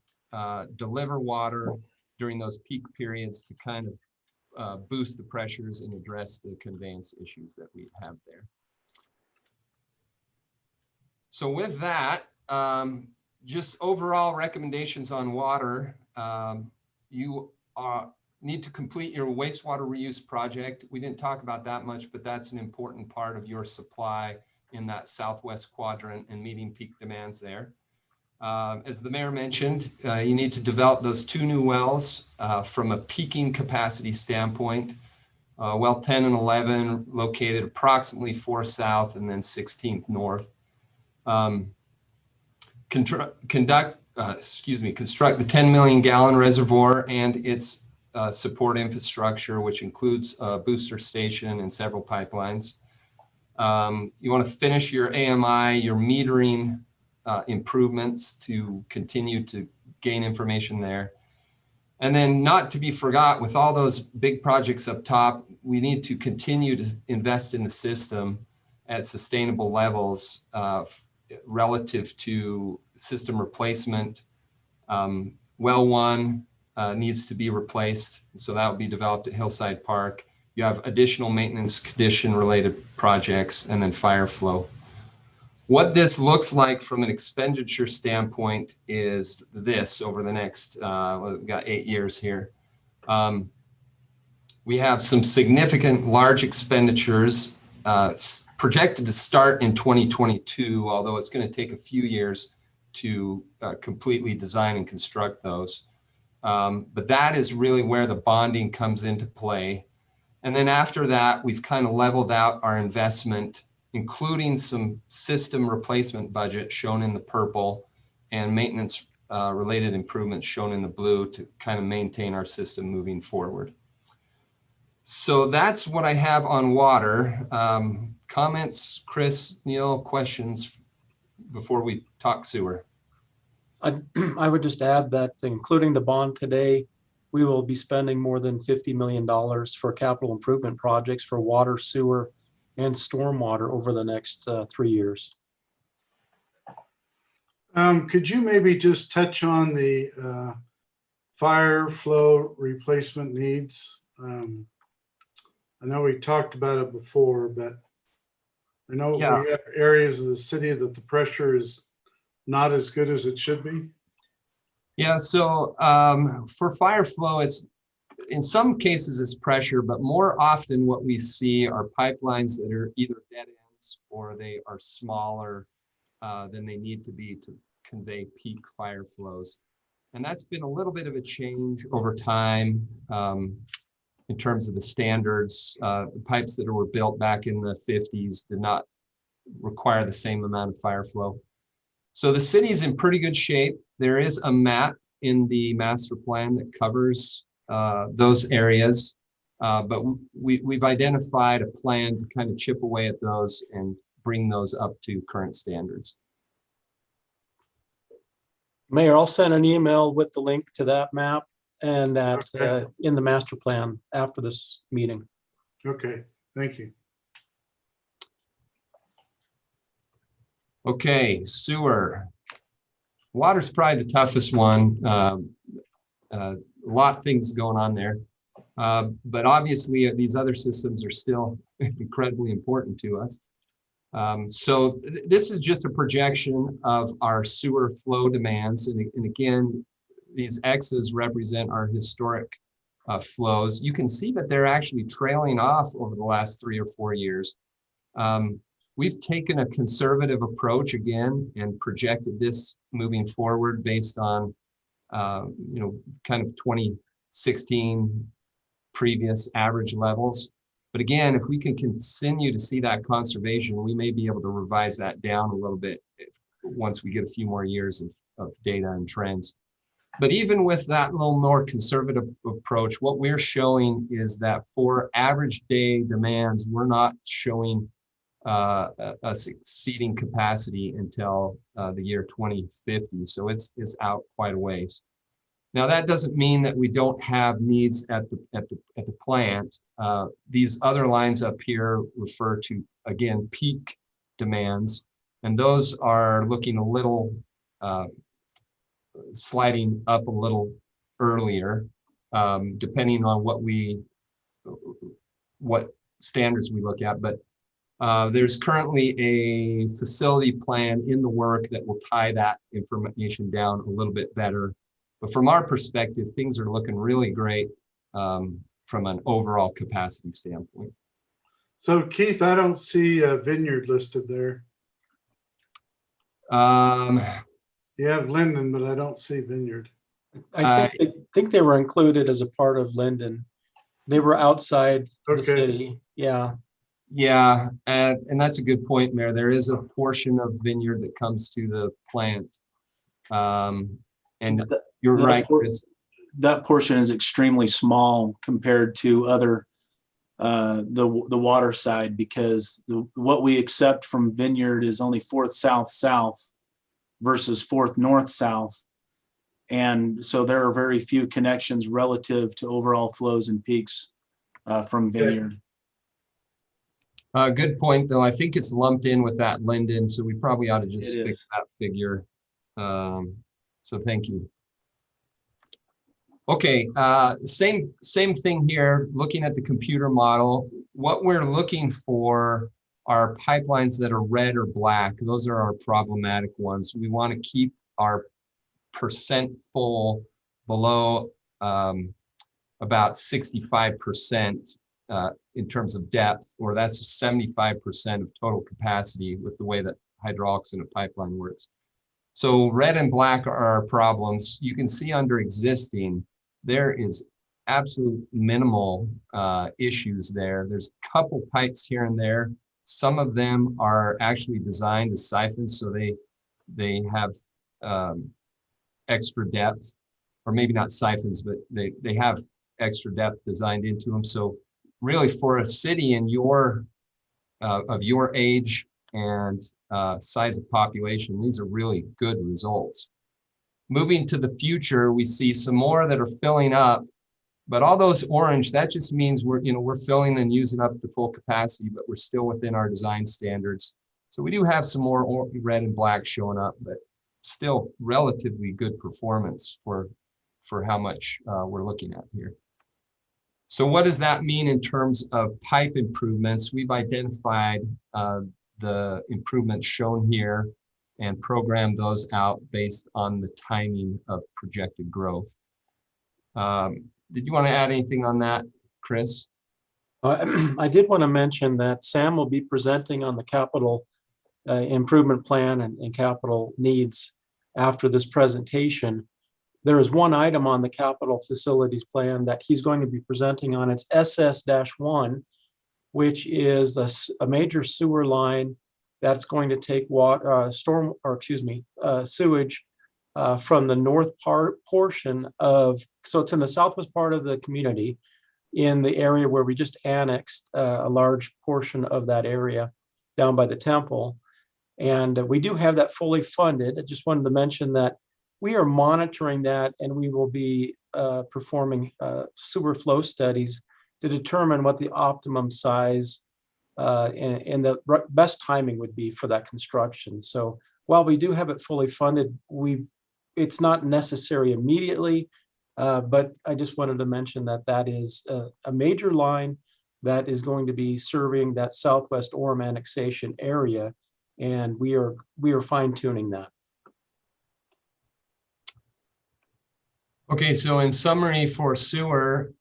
deliver water during those peak periods to kind of boost the pressures and address the conveyance issues that we have there. So with that, just overall recommendations on water, you need to complete your wastewater reuse project. We didn't talk about that much, but that's an important part of your supply in that southwest quadrant and meeting peak demands there. As the mayor mentioned, you need to develop those 2 new wells from a peaking capacity standpoint. Well 10 and 11 located approximately 4 South and then 16th North. Construct the 10 million gallon reservoir and its support infrastructure, which includes a booster station and several pipelines. You want to finish your AMI, your metering improvements to continue to gain information there. And then not to be forgot, with all those big projects up top, we need to continue to invest in the system at sustainable levels relative to system replacement. Well 1 needs to be replaced, so that will be developed at Hillside Park. You have additional maintenance condition related projects and then fire flow. What this looks like from an expenditure standpoint is this over the next, we've got 8 years here. We have some significant large expenditures projected to start in 2022, although it's going to take a few years to completely design and construct those. But that is really where the bonding comes into play. And then after that, we've kind of leveled out our investment, including some system replacement budget shown in the purple and maintenance related improvements shown in the blue to kind of maintain our system moving forward. So that's what I have on water. Comments, Chris, Neil, questions before we talk sewer? I would just add that including the bond today, we will be spending more than $50 million for capital improvement projects for water, sewer, and stormwater over the next 3 years. Could you maybe just touch on the fire flow replacement needs? I know we talked about it before, but I know we have areas of the city that the pressure is not as good as it should be. Yeah, so for fire flow, it's in some cases it's pressure, but more often what we see are pipelines that are either dead ends or they are smaller than they need to be to convey peak fire flows. And that's been a little bit of a change over time in terms of the standards. Pipes that were built back in the 50s did not require the same amount of fire flow. So the city's in pretty good shape. There is a map in the master plan that covers those areas, but we've identified a plan to kind of chip away at those and bring those up to current standards. Mayor, I'll send an email with the link to that map and that in the master plan after this meeting. Okay, thank you. Okay, sewer. Water's probably the toughest one. A lot of things going on there. But obviously these other systems are still incredibly important to us. So this is just a projection of our sewer flow demands. And again, these X's represent our historic flows. You can see that they're actually trailing off over the last 3 or 4 years. We've taken a conservative approach again and projected this moving forward based on, kind of 2016 previous average levels. But again, if we can continue to see that conservation, we may be able to revise that down a little bit once we get a few more years of data and trends. But even with that little more conservative approach, what we're showing is that for average day demands, we're not showing us exceeding capacity until the year 2050. So it's out quite a ways. Now, that doesn't mean that we don't have needs at the plant. These other lines up here refer to, again, peak demands, and those are looking a little sliding up a little earlier, depending on what standards we look at. But there's currently a facility plan in the work that will tie that information down a little bit better. But from our perspective, things are looking really great from an overall capacity standpoint. So Keith, I don't see a vineyard listed there. You have Linden, but I don't see vineyard. I think they were included as a part of Linden. They were outside the city. Yeah. Yeah, and that's a good point, Mayor. There is a portion of vineyard that comes to the plant. And you're right, Chris. That portion is extremely small compared to other the water side, because what we accept from vineyard is only 4th south versus 4th north-south. And so there are very few connections relative to overall flows and peaks from vineyard. Good point, though. I think it's lumped in with that Linden, so we probably ought to just fix that figure. So thank you. Okay, same thing here, looking at the computer model. What we're looking for are pipelines that are red or black. Those are our problematic ones. We want to keep our percent full below about 65% in terms of depth, or that's 75% of total capacity with the way that hydraulics in a pipeline works. So red and black are our problems. You can see under existing, there is absolute minimal issues there. There's a couple pipes here and there. Some of them are actually designed as siphons, so they have extra depth, or maybe not siphons, but they have extra depth designed into them. So really, for a city in of your age and size of population, these are really good results. Moving to the future, we see some more that are filling up, but all those orange, that just means we're filling and using up the full capacity, but we're still within our design standards. So we do have some more red and black showing up, but still relatively good performance for how much we're looking at here. So what does that mean in terms of pipe improvements? We've identified the improvements shown here and programmed those out based on the timing of projected growth. Did you want to add anything on that, Chris? I did want to mention that Sam will be presenting on the capital improvement plan and capital needs after this presentation. There is one item on the capital facilities plan that he's going to be presenting on. It's SS-1, which is a major sewer line that's going to take sewage from the north portion of, so it's in the southwest part of the community, in the area where we just annexed a large portion of that area down by the temple. And we do have that fully funded. I just wanted to mention that we are monitoring that, and we will be performing sewer flow studies to determine what the optimum size and the best timing would be for that construction. So while we do have it fully funded, it's not necessary immediately, but I just wanted to mention that is a major line that is going to be serving that southwest Orem annexation area, and we are fine-tuning that. Okay, so in summary for sewer,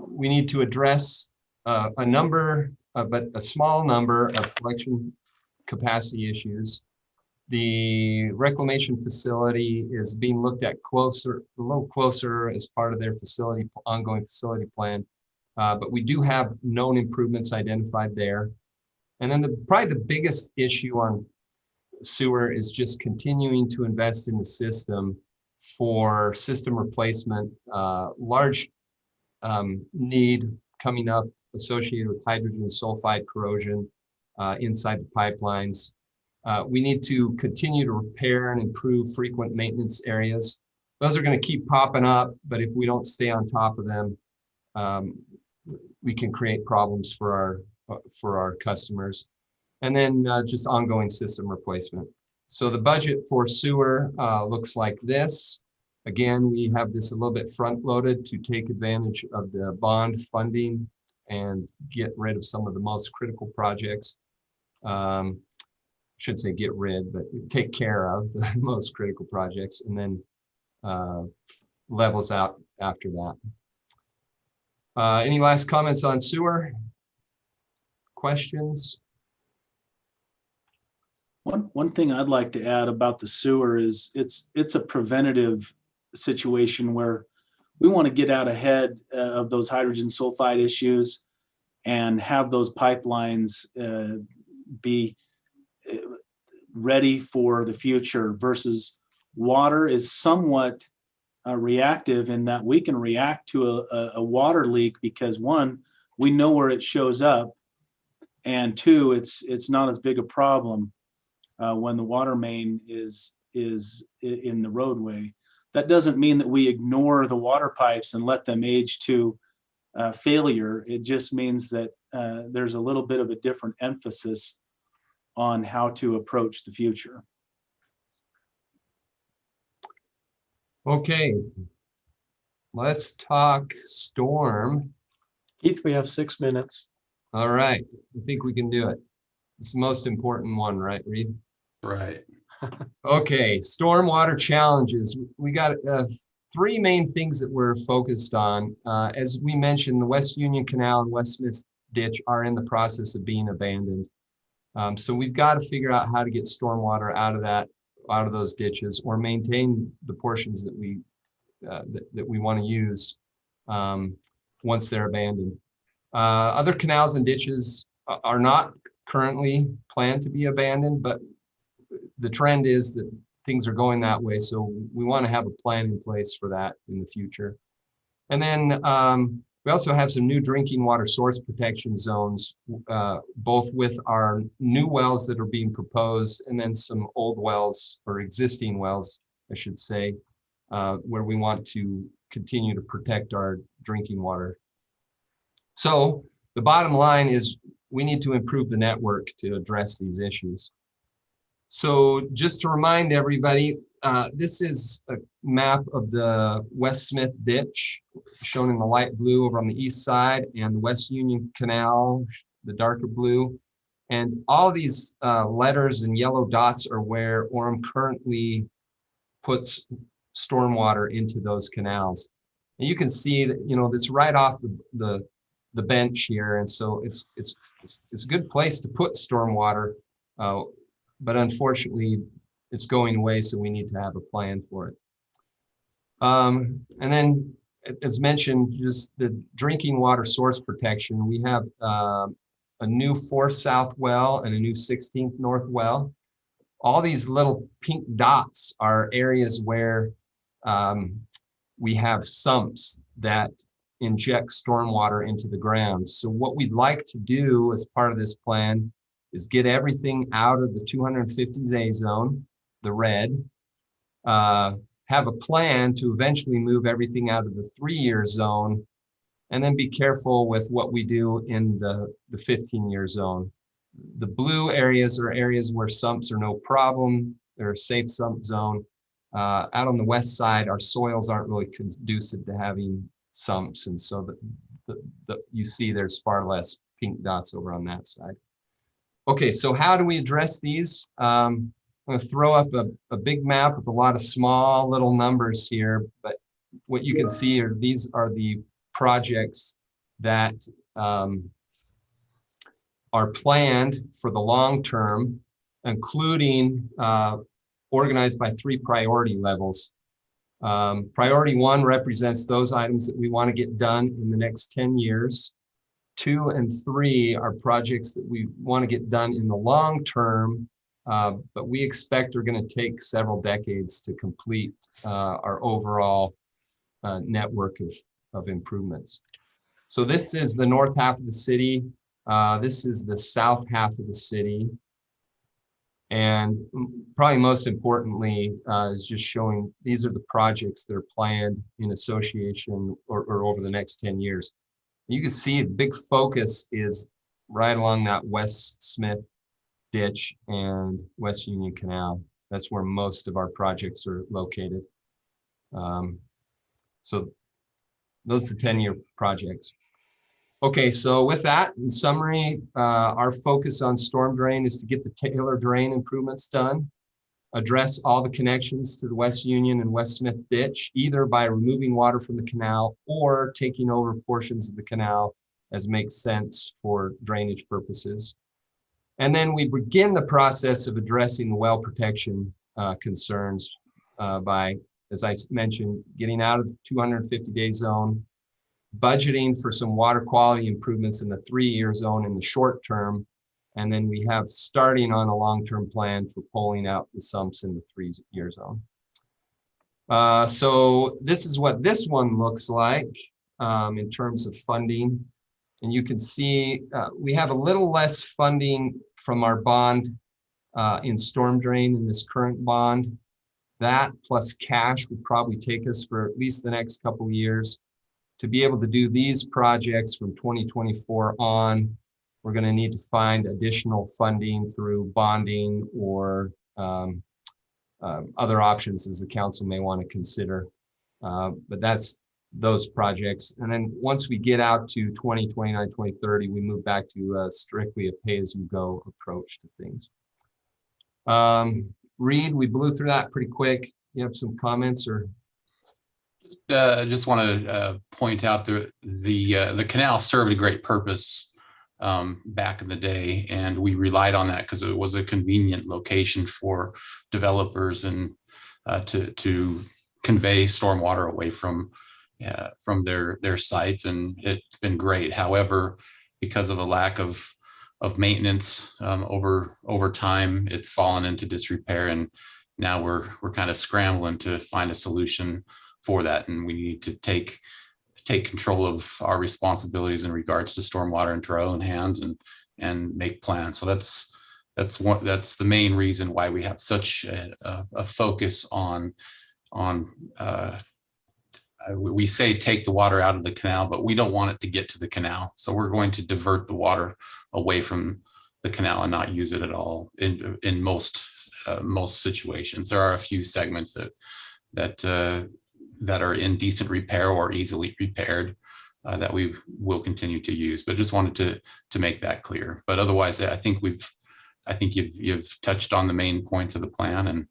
we need to address a number, but a small number of collection capacity issues. The reclamation facility is being looked at a little closer as part of their ongoing facility plan. But we do have known improvements identified there. And then probably the biggest issue on sewer is just continuing to invest in the system for system replacement. Large need coming up associated with hydrogen sulfide corrosion inside the pipelines. We need to continue to repair and improve frequent maintenance areas. those are going to keep popping up, but if we don't stay on top of them, we can create problems for our customers. And then just ongoing system replacement. So the budget for sewer looks like this. Again, we have this a little bit front loaded to take advantage of the bond funding and get rid of some of the most critical projects. Should say get rid, but take care of the most critical projects, and then levels out after that. Any last comments on sewer? Questions? One thing I'd like to add about the sewer is it's a preventative situation where we want to get out ahead of those hydrogen sulfide issues and have those pipelines be ready for the future, versus water is somewhat reactive in that we can react to a water leak because, one, we know where it shows up, and two, it's not as big a problem when the water main is in the roadway. That doesn't mean that we ignore the water pipes and let them age to failure. It just means that there's a little bit of a different emphasis on how to approach the future. Okay, let's talk storm. Keith, we have 6 minutes. All right, I think we can do it. It's the most important one, right, Reed? Right. Okay, stormwater challenges. We got 3 main things that we're focused on. As we mentioned, the West Union Canal and West Smith Ditch are in the process of being abandoned. So we've got to figure out how to get stormwater out of those ditches, or maintain the portions that we want to use once they're abandoned. Other canals and ditches are not currently planned to be abandoned, but the trend is that things are going that way. So we want to have a plan in place for that in the future. And then we also have some new drinking water source protection zones, both with our new wells that are being proposed, and then some old wells, or existing wells, I should say, where we want to continue to protect our drinking water. So the bottom line is we need to improve the network to address these issues. So just to remind everybody, this is a map of the West Smith Ditch, shown in the light blue over on the east side, and the West Union Canal, the darker blue. And all these letters and yellow dots are where Orem currently puts stormwater into those canals. And you can see that, you know, this right off the bench here, and so it's a good place to put stormwater, but unfortunately it's going away, so we need to have a plan for it. And then, as mentioned, just the drinking water source protection. We have a new 4th South well and a new 16th North well. All these little pink dots are areas where we have sumps that inject stormwater into the ground. So what we'd like to do as part of this plan is get everything out of the 250A zone, the red, have a plan to eventually move everything out of the 3-year zone, and then be careful with what we do in the 15-year zone. The blue areas are areas where sumps are no problem. They're a safe sump zone. Out on the west side, our soils aren't really conducive to having sumps, and so you see there's far less pink dots over on that side. Okay, so how do we address these? I'm going to throw up a big map with a lot of small little numbers here, but what you can see are these are the projects that are planned for the long term, including organized by 3 priority levels. Priority 1 represents those items that we want to get done in the next 10 years. 2 and 3 are projects that we want to get done in the long term, but we expect are going to take several decades to complete our overall network of improvements. So this is the north half of the city. This is the south half of the city. And And probably most importantly, is just showing these are the projects that are planned in association or over the next 10 years. You can see a big focus is right along that West Smith Ditch and West Union Canal. That's where most of our projects are located. So those are the 10-year projects. Okay, so with that, in summary, our focus on storm drain is to get the Taylor drain improvements done, address all the connections to the West Union and West Smith Ditch, either by removing water from the canal or taking over portions of the canal as makes sense for drainage purposes. And then we begin the process of addressing the well protection concerns by, as I mentioned, getting out of the 250-day zone, budgeting for some water quality improvements in the 3-year zone in the short term, and then we have starting on a long-term plan for pulling out the sumps in the 3-year zone. So this is what this one looks like in terms of funding. And you can see we have a little less funding from our bond in storm drain in this current bond. That plus cash would probably take us for at least the next couple of years. To be able to do these projects from 2024 on, we're going to need to find additional funding through bonding or other options as the council may want to consider. But that's those projects. And then once we get out to 2029, 2030, we move back to strictly a pay-as-you-go approach to things. Reed, we blew through that pretty quick. You have some comments or? Just want to point out the canal served a great purpose back in the day, and we relied on that because it was a convenient location for developers and to convey stormwater away from their sites, and it's been great. However, because of a lack of maintenance over time, it's fallen into disrepair, and now we're kind of scrambling to find a solution for that, and we need to take control of our responsibilities in regards to stormwater into our own hands and make plans. So that's the main reason why we have such a focus on we say take the water out of the canal, but we don't want it to get to the canal. So we're going to divert the water away from the canal and not use it at all in most situations. There are a few segments that are in decent repair or easily repaired that we will continue to use, but just wanted to make that clear. But otherwise, I think you've touched on the main points of the plan,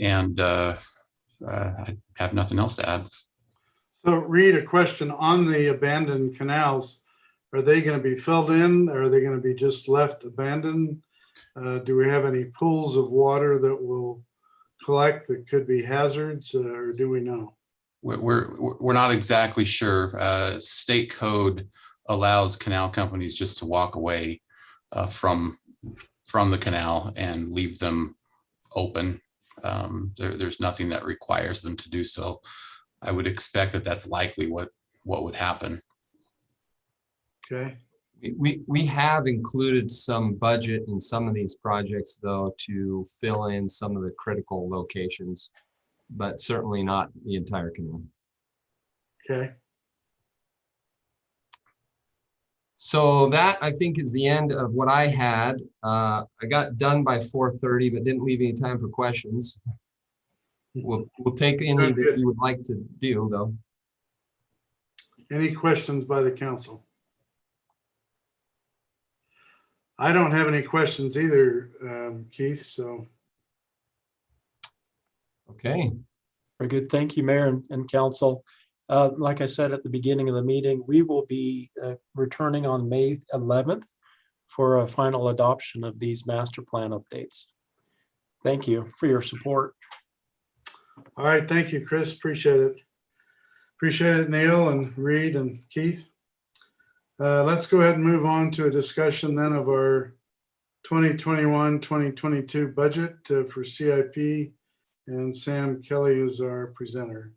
and I have nothing else to add. So Reed, a question on the abandoned canals. Are they going to be filled in? Or are they going to be just left abandoned? Do we have any pools of water that will collect that could be hazards, or do we know? We're not exactly sure. State code allows canal companies just to walk away from the canal and leave them open. There's nothing that requires them to do so. I would expect that that's likely what would happen. Okay. We have included some budget in some of these projects, though, to fill in some of the critical locations, but certainly not the entire canal. Okay. So that, I think, is the end of what I had. I got done by 4:30, but didn't leave any time for questions. We'll take any that you would like to do, though. Any questions by the council? I don't have any questions either, Keith, so. Okay. Very good. Thank you, Mayor and Council. Like I said at the beginning of the meeting, we will be returning on May 11th for a final adoption of these master plan updates. Thank you for your support. All right, thank you, Chris. Appreciate it. Appreciate it, Neil and Reed and Keith. Let's go ahead and move on to a discussion then of our 2021-2022 budget for CIP, and Sam Kelly is our presenter.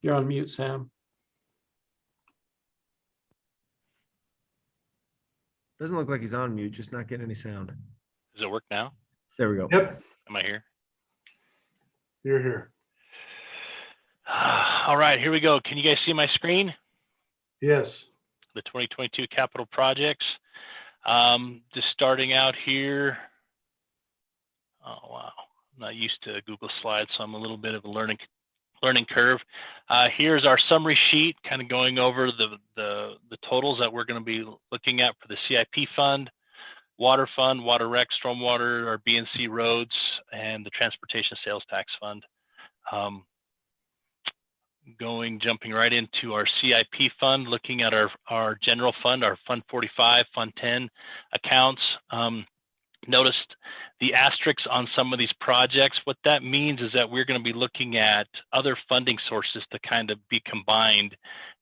You're on mute, Sam. Doesn't look like he's on mute, just not getting any sound. Does it work now? There we go. Yep, Am I here? you're here. All right, here we go. Can you guys see my screen? Yes. The 2022 capital projects. Just starting out here. Oh, wow. I'm not used to Google Slides, so I'm a little bit of a learning curve. Here's our summary sheet, kind of going over the totals that we're going to be looking at for the CIP fund, water fund, water rec, stormwater, our BNC roads, and the transportation sales tax fund. Jumping right into our CIP fund, looking at our general fund, our Fund 45, Fund 10 accounts. Noticed the asterisks on some of these projects. What that means is that we're going to be looking at other funding sources to kind of be combined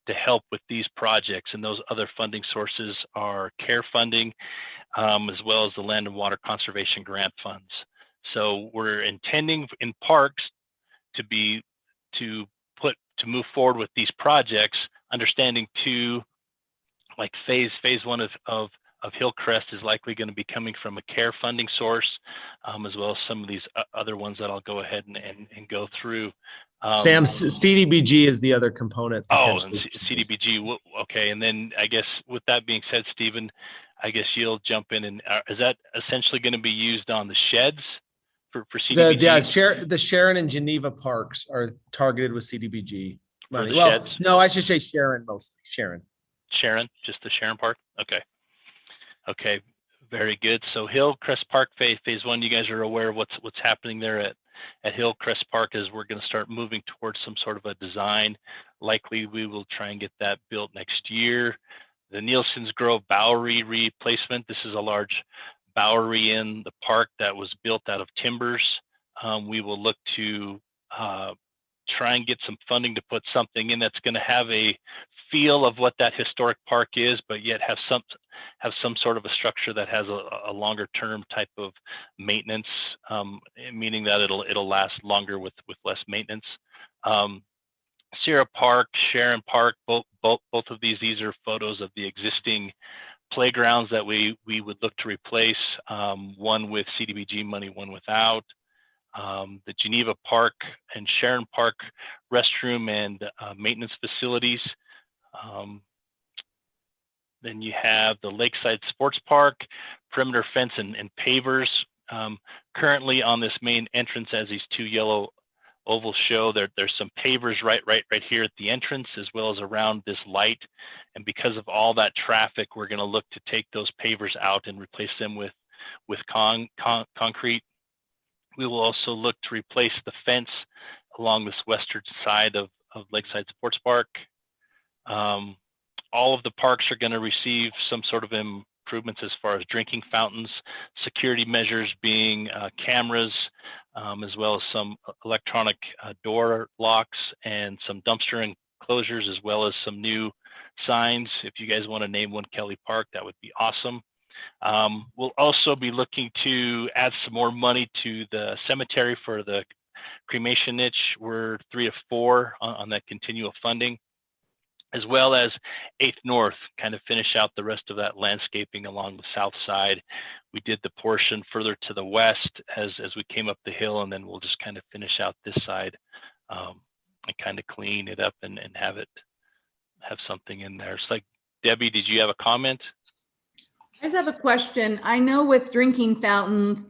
to help with these projects. And those other funding sources are CARE funding, as well as the Land and Water Conservation Grant funds. So we're intending in parks to move forward with these projects, understanding too, like phase one of Hillcrest is likely going to be coming from a CARE funding source, as well as some of these other ones that I'll go ahead and go through. Sam, CDBG is the other component. Oh, and CDBG. Okay, and then I guess with that being said, Stephen, I guess you'll jump in. And is that essentially going to be used on the sheds for CDBG? The Sharon and Geneva parks are targeted with CDBG money. Well, sheds? No, I should say Sharon mostly. Sharon, just the Sharon Park. Okay, very good. So Hillcrest Park phase one, you guys are aware of what's happening there at Hillcrest Park as we're going to start moving towards some sort of a design. Likely we will try and get that built next year. The Nielsen's Grove Bowery replacement. This is a large Bowery in the park that was built out of timbers. We will look to try and get some funding to put something in that's going to have a feel of what that historic park is, but yet have some sort of a structure that has a longer term type of maintenance, meaning that it'll last longer with less maintenance. Sierra Park, Sharon Park, both of these are photos of the existing playgrounds that we would look to replace, one with CDBG money, one without. The Geneva Park and Sharon Park restroom and maintenance facilities. Then you have the Lakeside Sports Park, perimeter fence and pavers. Currently on this main entrance, as these two yellow ovals show, there's some pavers right here at the entrance, as well as around this light. And because of all that traffic, we're going to look to take those pavers out and replace them with concrete. We will also look to replace the fence along this western side of Lakeside Sports Park. All of the parks are going to receive some sort of improvements as far as drinking fountains, security measures being cameras, as well as some electronic door locks and some dumpster enclosures, as well as some new signs. If you guys want to name one Kelly Park, that would be awesome. We'll also be looking to add some more money to the cemetery for the cremation niche. We're 3 of 4 on that continual funding, as well as 8th North, kind of finish out the rest of that landscaping along the south side. We did the portion further to the west as we came up the hill, and then we'll just kind of finish out this side and kind of clean it up and have something in there. It's like, Debbie, did you have a comment? I just have a question. I know with drinking fountains,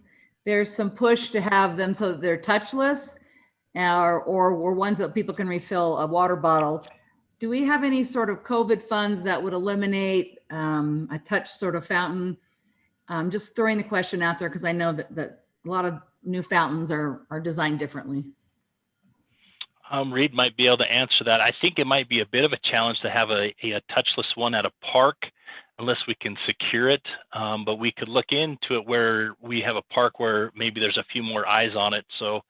there's some push to have them so that they're touchless or ones that people can refill a water bottle. Do we have any sort of COVID funds that would eliminate a touch sort of fountain? Just throwing the question out there because I know that a lot of new fountains are designed differently. Reed might be able to answer that. I think it might be a bit of a challenge to have a touchless one at a park unless we can secure it. But we could look into it where we have a park where maybe there's a few more eyes on it so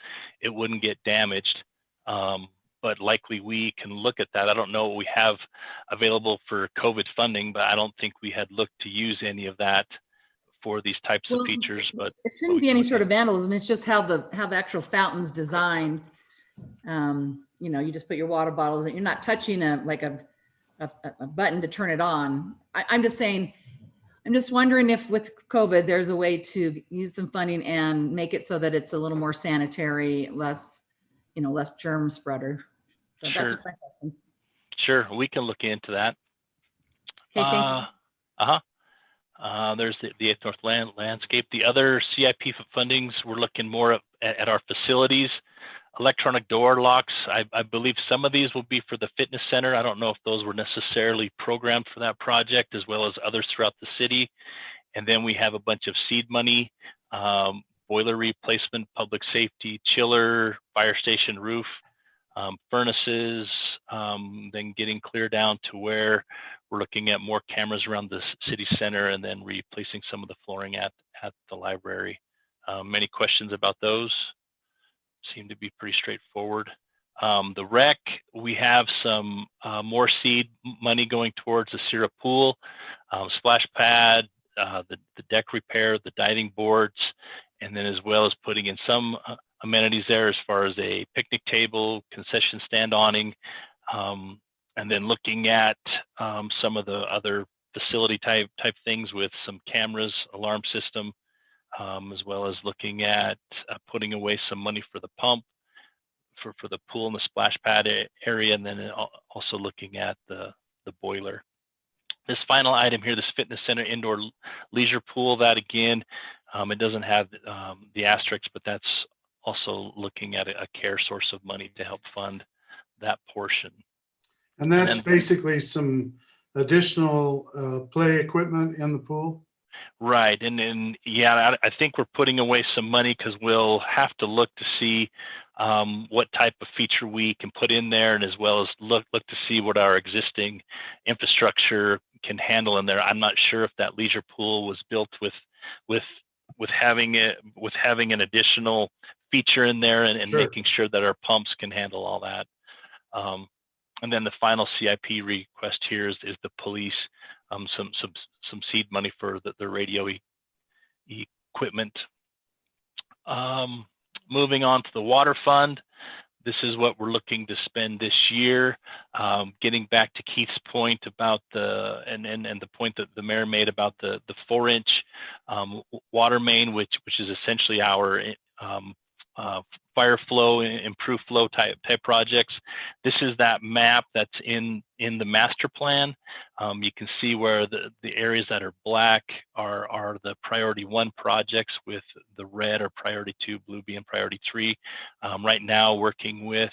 it wouldn't get damaged. But likely we can look at that. I don't know what we have available for COVID funding, but I don't think we had looked to use any of that for these types of features. But it shouldn't be any sort of vandalism. It's just how the actual fountain's designed. You know, you just put your water bottle, you're not touching a button to turn it on. I'm just saying, I'm just wondering if with COVID, there's a way to use some funding and make it so that it's a little more sanitary, less, less germ spreader. So that's Sure. just my question. Sure, we can look into that. Okay, thank you. There's the 8th North landscape. The other CIP fundings, we're looking more at our facilities. Electronic door locks, I believe some of these will be for the fitness center. I don't know if those were necessarily programmed for that project, as well as others throughout the city. And then we have a bunch of seed money, boiler replacement, public safety, chiller, fire station roof, furnaces, then getting clear down to where we're looking at more cameras around the city center, and then replacing some of the flooring at the library. Many questions about those? Seem to be pretty straightforward. The rec, we have some more seed money going towards the Sierra pool, splash pad, the deck repair, the diving boards, and then as well as putting in some amenities there as far as a picnic table, concession stand awning, and then looking at some of the other facility type things with some cameras, alarm system, as well as looking at putting away some money for the pump for the pool and the splash pad area, and then also looking at the boiler. This final item here, this fitness center indoor leisure pool, that again, it doesn't have the asterisk, but that's also looking at a care source of money to help fund that portion. And that's basically some additional play equipment in the pool? Right, and yeah, I think we're putting away some money because we'll have to look to see what type of feature we can put in there, and as well as look to see what our existing infrastructure can handle in there. I'm not sure if that leisure pool was built with having an additional feature in there, and Sure. making sure that our pumps can handle all that. And then the final CIP request here is the police, some seed money for the radio equipment. Moving on to the water fund, this is what we're looking to spend this year. Getting back to Keith's point about and the point that the mayor made about the 4-inch water main, which is essentially our fire flow, improved flow type projects. This is that map that's in the master plan. You can see where the areas that are black are the priority 1 projects, with the red are priority 2, blue being priority 3. Right now, working with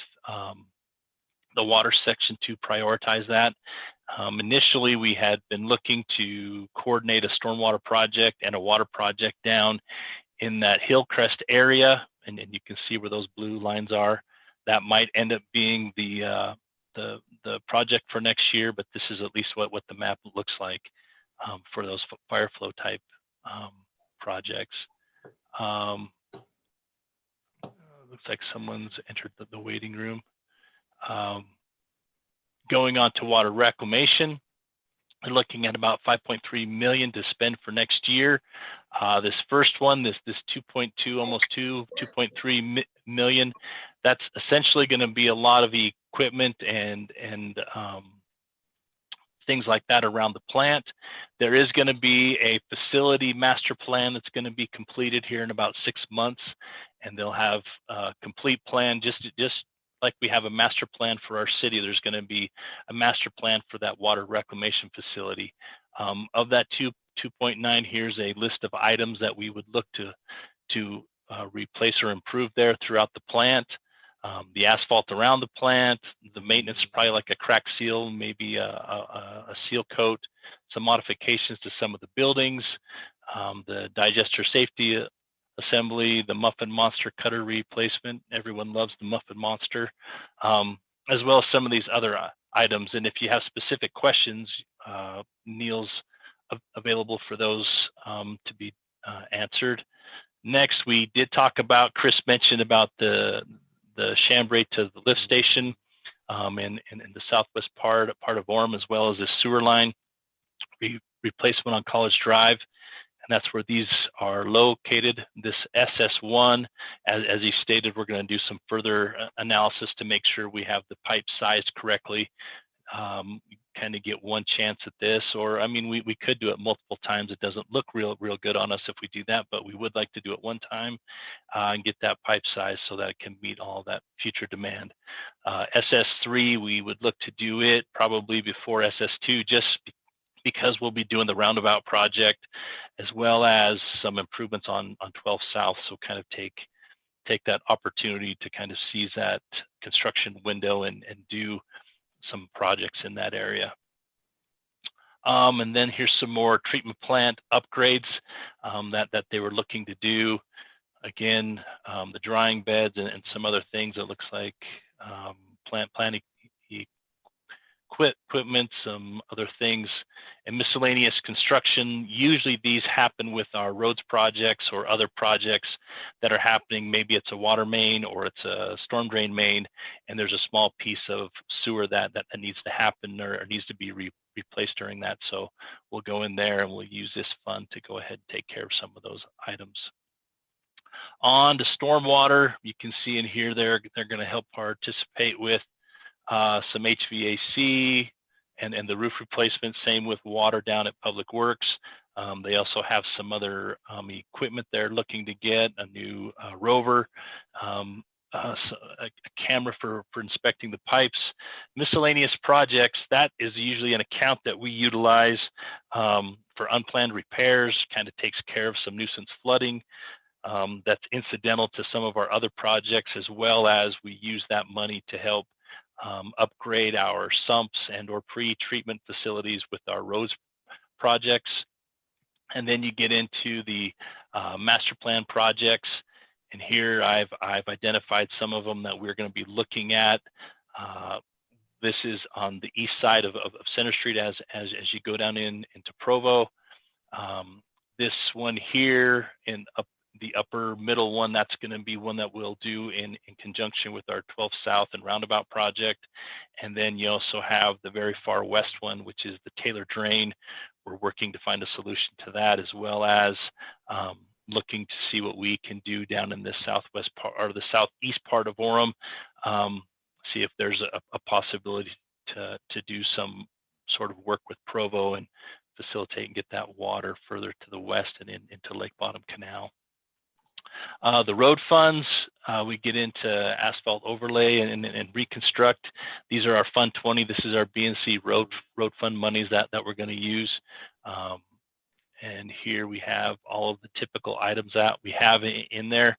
the water section to prioritize that. Initially, we had been looking to coordinate a stormwater project and a water project down in that Hillcrest area, and you can see where those blue lines are. That might end up being the project for next year, but this is at least what the map looks like for those fire flow type projects. Looks like someone's entered the waiting room. Going on to water reclamation, we're looking at about 5.3 million to spend for next year. This first one, this 2.2, almost 2.3 million, that's essentially going to be a lot of equipment and things like that around the plant. There is going to be a facility master plan that's going to be completed here in about 6 months, and they'll have a complete plan, just like we have a master plan for our city. There's going to be a master plan for that water reclamation facility. Of that 2.9, here's a list of items that we would look to replace or improve there throughout the plant. The asphalt around the plant, the maintenance, probably like a crack seal, maybe a seal coat, some modifications to some of the buildings, the digester safety assembly, the Muffin Monster cutter replacement. Everyone loves the Muffin Monster, as well as some of these other items. And if you have specific questions, Neil's available for those to be answered. Next, we did talk about, Chris mentioned about the chambray to the lift station in the southwest part of Orem, as well as the sewer line replacement on College Drive. And that's where these are located. This SS1, as he stated, we're going to do some further analysis to make sure we have the pipe sized correctly. kind of get one chance at this, or I mean, we could do it multiple times. It doesn't look real good on us if we do that, but we would like to do it one time and get that pipe size so that it can meet all that future demand. SS3, we would look to do it probably before SS2, just because we'll be doing the roundabout project as well as some improvements on 12 South. So kind of take that opportunity to kind of seize that construction window and do some projects in that area. And then here's some more treatment plant upgrades that they were looking to do. Again, the drying beds and some other things. It looks like plant equipment, some other things, and miscellaneous construction. Usually these happen with our roads projects or other projects that are happening. Maybe it's a water main or it's a storm drain main, and there's a small piece of sewer that needs to happen or needs to be replaced during that. So we'll go in there and we'll use this fund to go ahead and take care of some of those items. On to stormwater, you can see in here they're going to help participate with some HVAC and the roof replacement. Same with water down at Public Works. They also have some other equipment they're looking to get, a new rover, a camera for inspecting the pipes. Miscellaneous projects, that is usually an account that we utilize for unplanned repairs, kind of takes care of some nuisance flooding. That's incidental to some of our other projects, as well as we use that money to help upgrade our sumps and or pre-treatment facilities with our roads projects. And then you get into the master plan projects, and here I've identified some of them that we're going to be looking at. This is on the east side of Center Street as you go down into Provo. This one here in the upper middle one, that's going to be one that we'll do in conjunction with our 12 South and Roundabout project. And then you also have the very far west one, which is the Taylor Drain. We're working to find a solution to that, as well as looking to see what we can do down in the southwest part or the southeast part of Orem. See if there's a possibility to do some sort of work with Provo and facilitate and get that water further to the west and into Lake Bottom Canal. The road funds, we get into asphalt overlay and reconstruct. These are our Fund 20. This is our BNC road fund monies that we're going to use. And here we have all of the typical items that we have in there,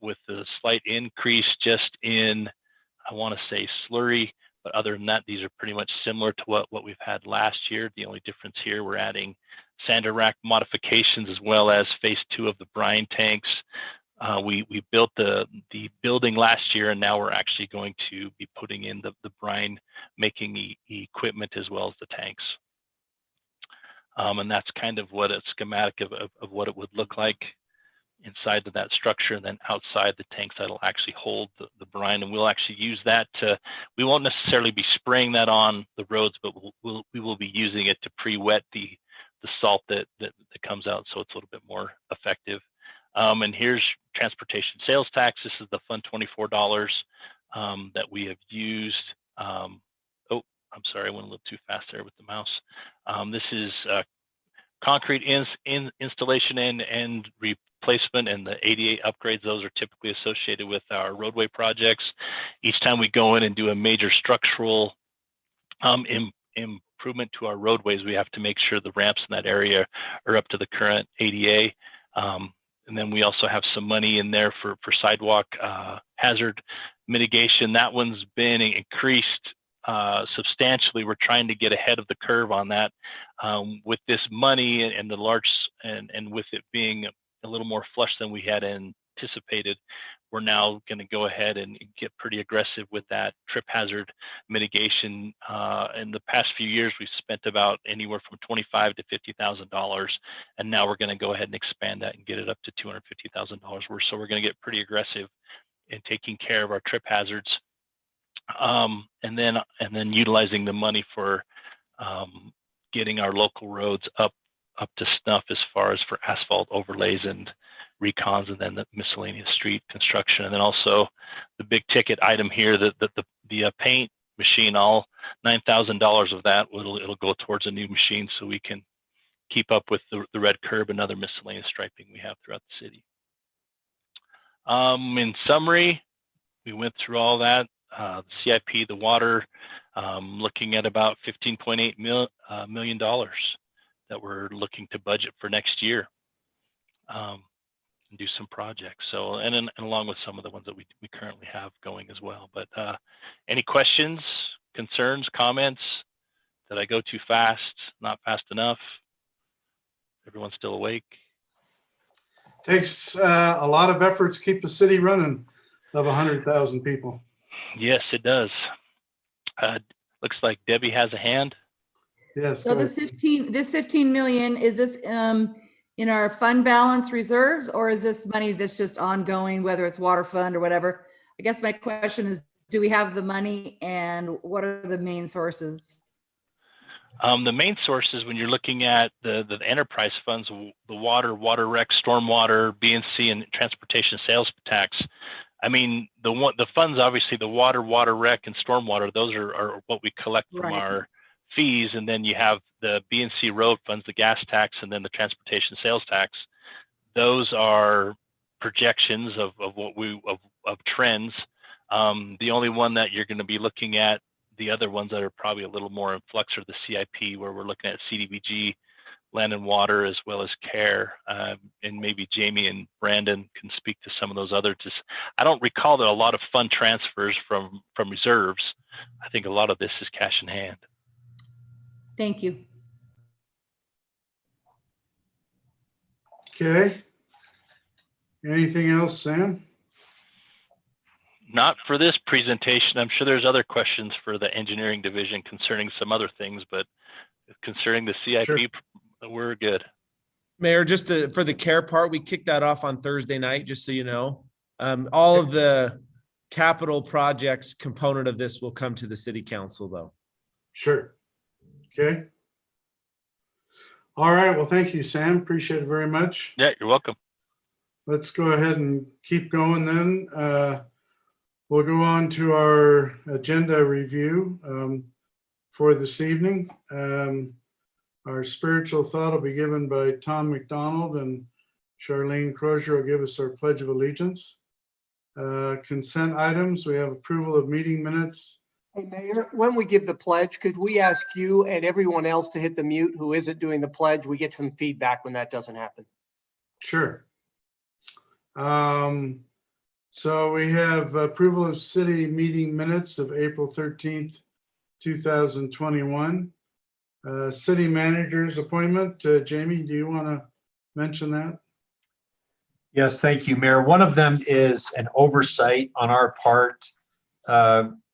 with the slight increase just in, I want to say, slurry. But other than that, these are pretty much similar to what we've had last year. The only difference here, we're adding sander rack modifications as well as phase 2 of the brine tanks. We built the building last year, and now we're actually going to be putting in the brine making equipment as well as the tanks. And that's kind of what a schematic of what it would look like inside of that structure, and then outside the tanks that'll actually hold the brine. And we'll actually use that we won't necessarily be spraying that on the roads, but we will be using it to pre-wet the salt that comes out, so it's a little bit more effective. And here's transportation sales tax. This is the Fund $24 that we have used. Oh, I'm sorry, I went a little too fast there with the mouse. This is concrete installation and replacement, and the ADA upgrades. Those are typically associated with our roadway projects. Each time we go in and do a major structural improvement to our roadways, we have to make sure the ramps in that area are up to the current ADA. And then we also have some money in there for sidewalk hazard mitigation. That one's been increased substantially. We're trying to get ahead of the curve on that. With this money and the large, and with it being a little more flush than we had anticipated, we're now going to go ahead and get pretty aggressive with that trip hazard mitigation. In the past few years, we've spent about anywhere from $25,000 to $50,000, and now we're going to go ahead and expand that and get it up to $250,000. So we're going to get pretty aggressive in taking care of our trip hazards, and then utilizing the money for getting our local roads up to snuff as far as for asphalt overlays and recons, and then the miscellaneous street construction. And then also the big ticket item here, the paint machine. I'll $9,000 of that it'll go towards a new machine so we can keep up with the red curb and other miscellaneous striping we have throughout the city. In summary, we went through all that. The CIP, the water, looking at about $15.8 million that we're looking to budget for next year, and do some projects. So, and along with some of the ones that we currently have going as well. But any questions, concerns, comments? Did I go too fast? Not fast enough? Everyone still awake? Takes a lot of effort to keep the city running of 100,000 people. Yes, it does. Looks like Debbie has a hand. Yes. So this 15 million, is this in our fund balance reserves, or is this money that's just ongoing, whether it's water fund or whatever? I guess my question is, do we have the money, and what are the main sources? The main sources, when you're looking at the enterprise funds, the water rec, stormwater, BNC, and transportation sales tax. I mean, the funds, obviously, the water rec, and stormwater, those are what we collect from our fees. And then you have the BNC road funds, the gas tax, and then the transportation sales tax. Those are projections of trends. The only one that you're going to be looking at, the other ones that are probably a little more in flux, are the CIP, where we're looking at CDBG, land and water, as well as care. And maybe Jamie and Brandon can speak to some of those others. I don't recall that a lot of fund transfers from reserves. I think a lot of this is cash in hand. Thank you. Okay. Anything else, Sam? Not for this presentation. I'm sure there's other questions for the engineering division concerning some other things, but concerning the CIP, sure, we're good. Mayor, just for the care part, we kicked that off on Thursday night, just so you know. All of the capital projects component of this will come to the city council, though. Sure. Okay. All right. Well, thank you, Sam. Appreciate it very much. Yeah, you're welcome. Let's go ahead and keep going then. We'll go on to our agenda review for this evening. Our spiritual thought will be given by Tom McDonald, and Charlene Crozier will give us our Pledge of Allegiance. Consent items, we have approval of meeting minutes. Hey, Mayor, when we give the pledge, could we ask you and everyone else to hit the mute who isn't doing the pledge? We get some feedback when that doesn't happen. Sure. So we have approval of city meeting minutes of April 13th, 2021. City manager's appointment. Jamie, do you want to mention that? Yes, thank you, Mayor. One of them is an oversight on our part.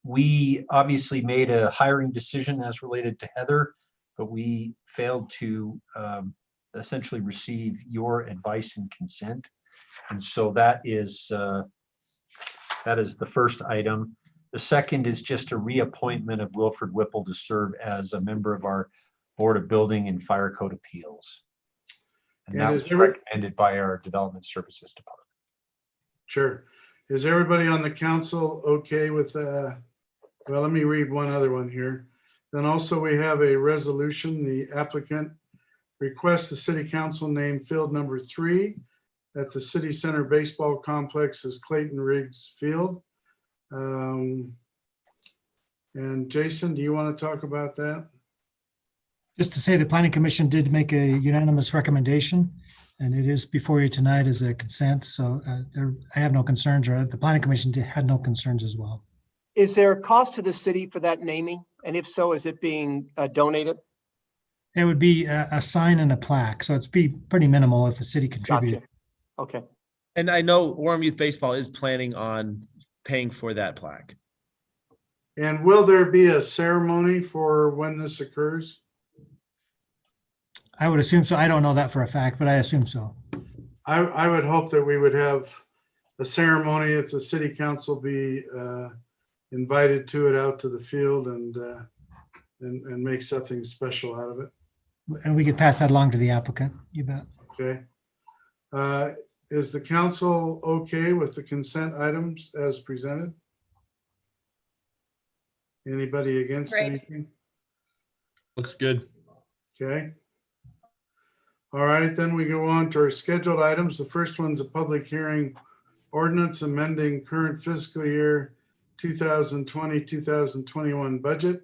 We obviously made a hiring decision as related to Heather, but we failed to essentially receive your advice and consent. And so that is the first item. The second is just a reappointment of Wilfred Whipple to serve as a member of our Board of Building and Fire Code Appeals. And that was recommended by our Development Services Department. Sure. Is everybody on the council okay with, well, let me read one other one here. Then also we have a resolution. The applicant requests the city council name field number 3 at the City Center Baseball Complex as Clayton Riggs Field. And Jason, do you want to talk about that? Just to say, the Planning Commission did make a unanimous recommendation, and it is before you tonight as a consent. So I have no concerns, or the Planning Commission had no concerns as well. Is there a cost to the city for that naming? And if so, is it being donated? It would be a sign and a plaque. So it's be pretty minimal if the city contributed. Gotcha. Okay. And I know Orem Youth Baseball is planning on paying for that plaque. And will there be a ceremony for when this occurs? I would assume so. I don't know that for a fact, but I assume so. I would hope that we would have a ceremony if the city council be invited to it, out to the field, and make something special out of it. And we could pass that along to the applicant. You bet. Okay. Is the council okay with the consent items as presented? Anybody against Great. anything? Looks good. Okay. All right, then we go on to our scheduled items. The first one's a public hearing ordinance amending current fiscal year 2020, 2021 budget.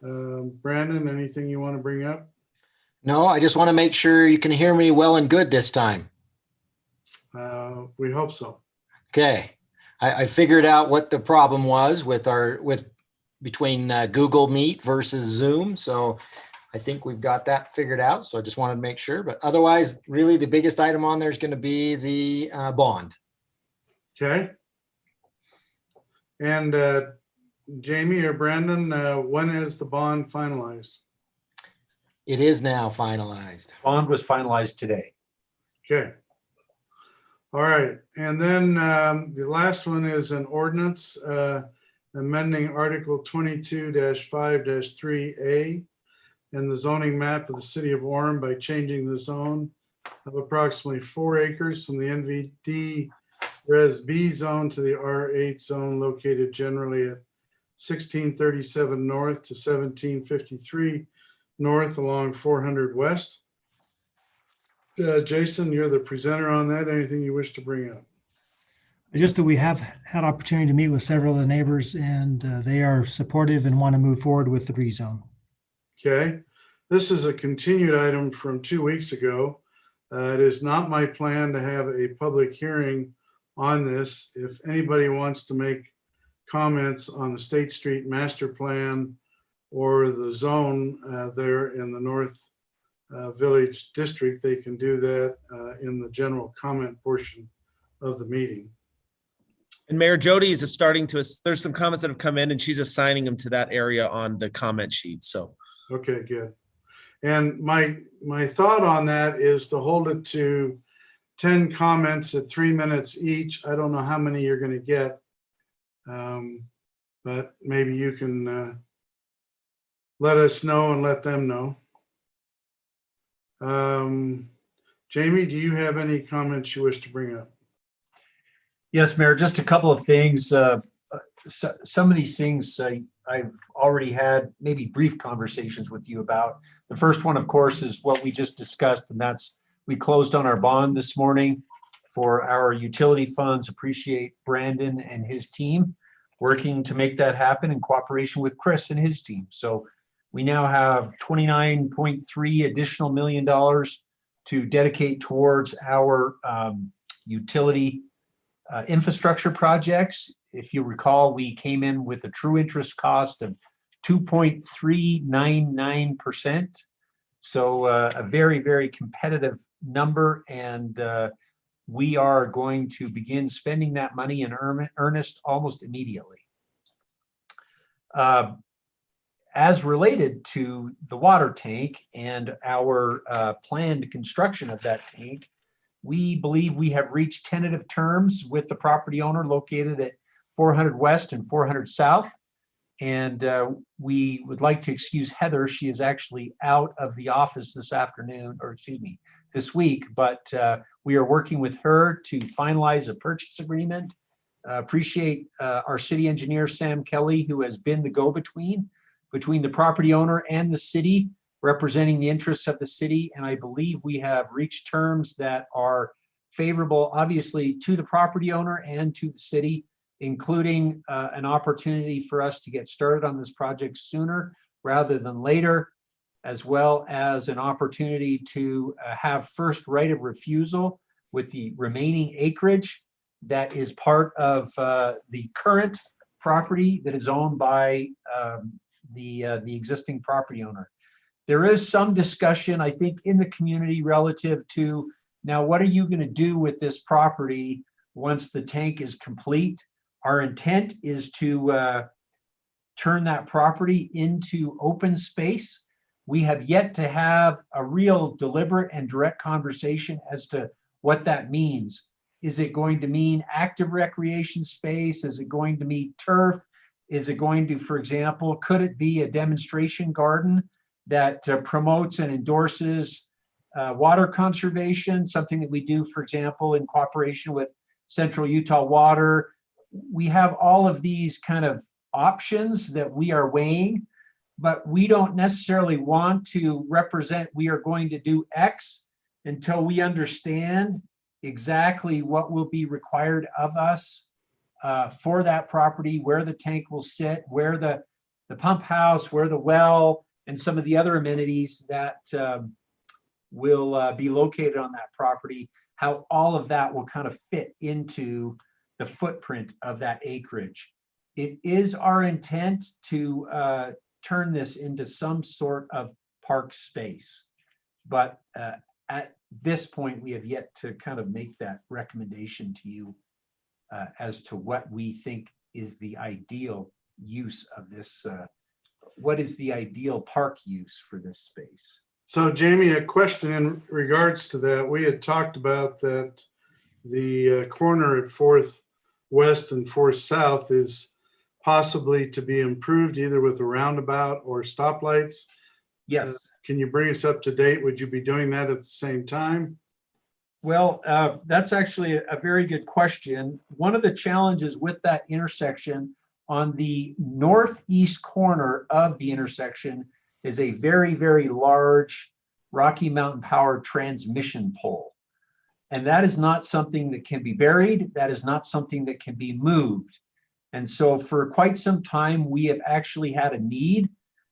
Brandon, anything you want to bring up? No, I just want to make sure you can hear me well and good this time. We hope so. Okay. I figured out what the problem was between Google Meet versus Zoom. So I think we've got that figured out. So I just wanted to make sure, but otherwise, really the biggest item on there is going to be the bond. Okay. And Jamie or Brandon, when is the bond finalized? It is now finalized. Bond was finalized today. Okay. All right. And then the last one is an ordinance amending Article 22-5-3A in the zoning map of the city of Orem by changing the zone of approximately 4 acres from the NVD Res B zone to the R8 zone located generally at 1637 north to 1753 north along 400 west. Jason, you're the presenter on that. Anything you wish to bring up? Just that we have had opportunity to meet with several of the neighbors, and they are supportive and want to move forward with the rezone. Okay. This is a continued item from 2 weeks ago. It is not my plan to have a public hearing on this. If anybody wants to make comments on the State Street master plan or the zone there in the North Village District, they can do that in the general comment portion of the meeting. And Mayor Jody is starting to, there's some comments that have come in and she's assigning them to that area on the comment sheet. So. Okay, good. And my thought on that is to hold it to 10 comments at 3 minutes each. I don't know how many you're going to get, but maybe you can let us know and let them know. Jamie, do you have any comments you wish to bring up? Yes, Mayor, just a couple of things. Some of these things I've already had maybe brief conversations with you about. The first one, of course, is what we just discussed, and that's we closed on our bond this morning for our utility funds. Appreciate Brandon and his team working to make that happen in cooperation with Chris and his team. So we now have $29.3 additional million to dedicate towards our utility infrastructure projects. If you recall, we came in with a true interest cost of 2.399%. So a very, very competitive number. And we are going to begin spending that money in earnest almost immediately. As related to the water tank and our planned construction of that tank, we believe we have reached tentative terms with the property owner located at 400 West and 400 South. And we would like to excuse Heather. She is actually out of the office this afternoon, or excuse me, this week, but we are working with her to finalize a purchase agreement. Appreciate our city engineer, Sam Kelly, who has been the go-between between the property owner and the city, representing the interests of the city. And I believe we have reached terms that are favorable, obviously, to the property owner and to the city, including an opportunity for us to get started on this project sooner rather than later, as well as an opportunity to have first right of refusal with the remaining acreage that is part of the current property that is owned by the existing property owner. There is some discussion, I think, in the community relative to, now, what are you going to do with this property once the tank is complete? Our intent is to turn that property into open space. We have yet to have a real deliberate and direct conversation as to what that means. Is it going to mean active recreation space? Is it going to mean turf? Is it going to, for example, could it be a demonstration garden that promotes and endorses water conservation, something that we do, for example, in cooperation with Central Utah Water? We have all of these kind of options that we are weighing, but we don't necessarily want to represent we are going to do X until we understand exactly what will be required of us for that property, where the tank will sit, where the pump house, where the well, and some of the other amenities that will be located on that property, how all of that will kind of fit into the footprint of that acreage. It is our intent to turn this into some sort of park space. But at this point, we have yet to kind of make that recommendation to you as to what we think is the ideal use of this. What is the ideal park use for this space? So Jamie, a question in regards to that. We had talked about that the corner at 4th West and 4th South is possibly to be improved either with a roundabout or stoplights. Yes. Can you bring us up to date? Would you be doing that at the same time? Well, that's actually a very good question. One of the challenges with that intersection on the northeast corner of the intersection is a very, very large Rocky Mountain Power transmission pole. And that is not something that can be buried. That is not something that can be moved. And so for quite some time, we have actually had a need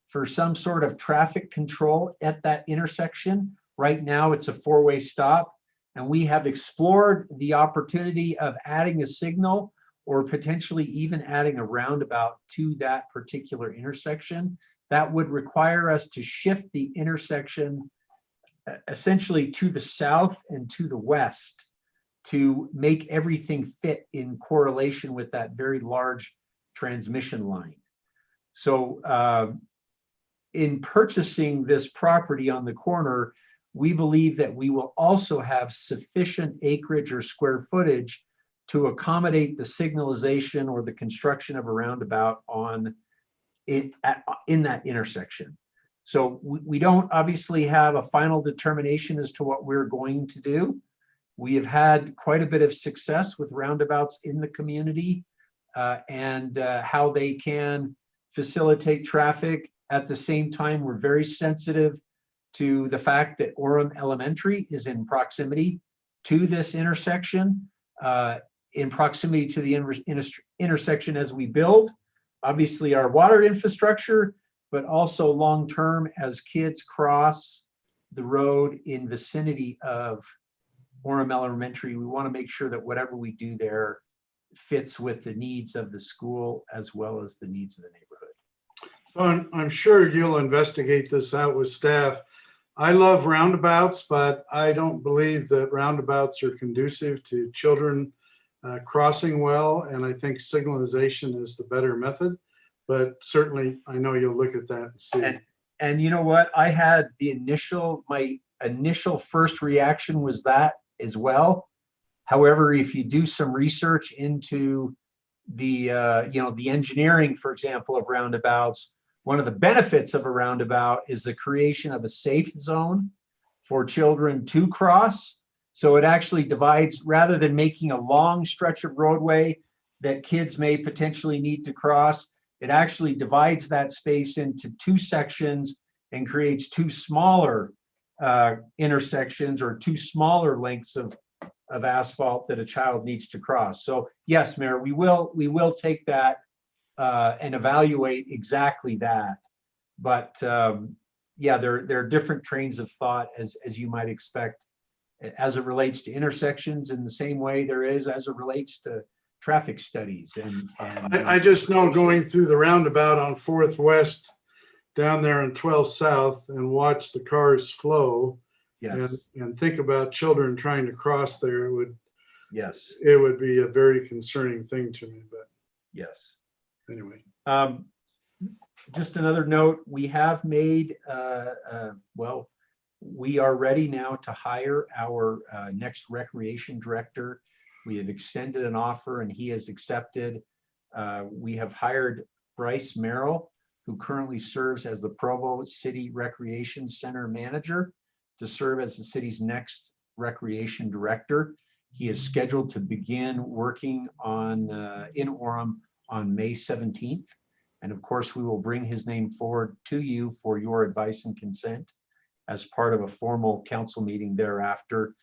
for some sort of traffic control at that intersection. Right now, it's a 4-way stop. And we have explored the opportunity of adding a signal or potentially even adding a roundabout to that particular intersection. That would require us to shift the intersection essentially to the south and to the west to make everything fit in correlation with that very large transmission line. So in purchasing this property on the corner, we believe that we will also have sufficient acreage or square footage to accommodate the signalization or the construction of a roundabout in that intersection. So we don't obviously have a final determination as to what we're going to do. We have had quite a bit of success with roundabouts in the community and how they can facilitate traffic. At the same time, we're very sensitive to the fact that Orem Elementary is in proximity to this intersection, in proximity to the intersection as we build. Obviously, our water infrastructure, but also long-term as kids cross the road in vicinity of Orem Elementary, we want to make sure that whatever we do there fits with the needs of the school as well as the needs of the neighborhood. So I'm sure you'll investigate this out with staff. I love roundabouts, but I don't believe that roundabouts are conducive to children crossing well. And I think signalization is the better method. But certainly, I know you'll look at that and see. And you know what? I had my initial first reaction was that as well. However, if you do some research into the the engineering, for example, of roundabouts, one of the benefits of a roundabout is the creation of a safe zone for children to cross. So it actually divides, rather than making a long stretch of roadway that kids may potentially need to cross, it actually divides that space into 2 sections and creates 2 smaller intersections or 2 smaller lengths of asphalt that a child needs to cross. So yes, Mayor, we will take that and evaluate exactly that. But yeah, there are different trains of thought as you might expect as it relates to intersections in the same way there is as it relates to traffic studies. And I just know going through the roundabout on 4th West down there in 12th South and watch the cars flow. Yes. And think about children trying to cross there, yes, it would be a very concerning thing to me. But yes. Anyway. Just another note, we have made, well, we are ready now to hire our next recreation director. We have extended an offer and he has accepted. We have hired Bryce Merrill, who currently serves as the Provo City Recreation Center manager, to serve as the city's next recreation director. He is scheduled to begin working on in Orem on May 17th. And of course, we will bring his name forward to you for your advice and consent as part of a formal council meeting thereafter.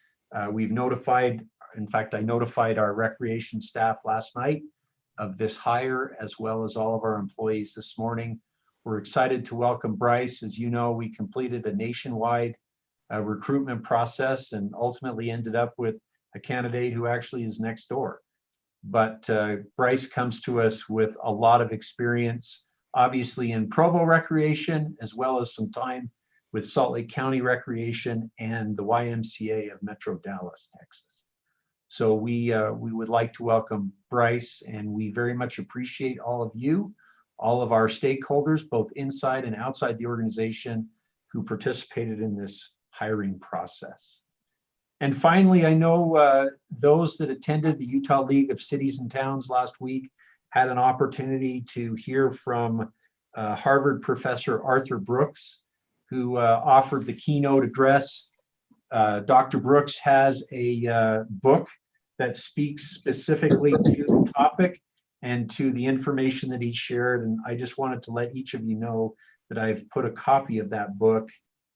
We've notified, in fact, I notified our recreation staff last night of this hire, as well as all of our employees this morning. We're excited to welcome Bryce. As you know, we completed a nationwide recruitment process and ultimately ended up with a candidate who actually is next door. But Bryce comes to us with a lot of experience, obviously in Provo Recreation, as well as some time with Salt Lake County Recreation and the YMCA of Metro Dallas, Texas. So we would like to welcome Bryce, and we very much appreciate all of you, all of our stakeholders, both inside and outside the organization, who participated in this hiring process. And finally, I know those that attended the Utah League of Cities and Towns last week had an opportunity to hear from Harvard professor Arthur Brooks, who offered the keynote address. Dr. Brooks has a book that speaks specifically to the topic and to the information that he shared. And I just wanted to let each of you know that I've put a copy of that book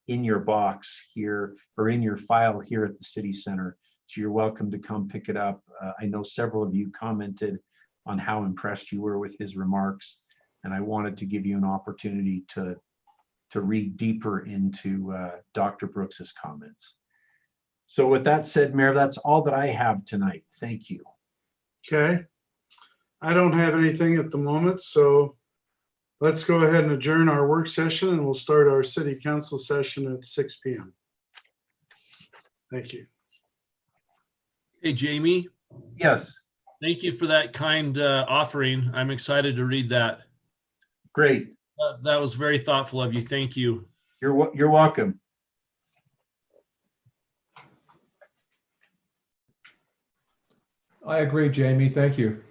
in your box here, or in your file here at the City Center. So you're welcome to come pick it up. I know several of you commented on how impressed you were with his remarks, and I wanted to give you an opportunity to read deeper into Dr. Brooks's comments. So with that said, Mayor, that's all that I have tonight. Thank you. Okay. I don't have anything at the moment, so let's go ahead and adjourn our work session, and we'll start our city council session at 6 p.m. Thank you. Hey, Jamie. Yes. Thank you for that kind offering. I'm excited to read that. Great. That was very thoughtful of you. Thank you. You're welcome. I agree, Jamie. Thank you.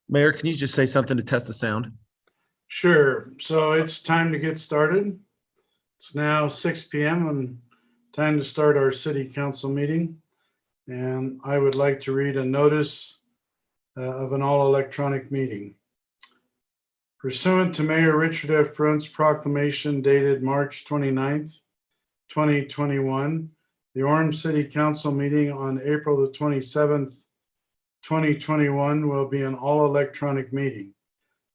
Mayor, can you just say something to test the sound? Sure. So it's time to get started. It's now 6 p.m. and time to start our city council meeting. And I would like to read a notice of an all electronic meeting. Pursuant to Mayor Richard F. Brunt's proclamation dated March 29th, 2021, the Orem City Council meeting on April the 27th, 2021 will be an all electronic meeting.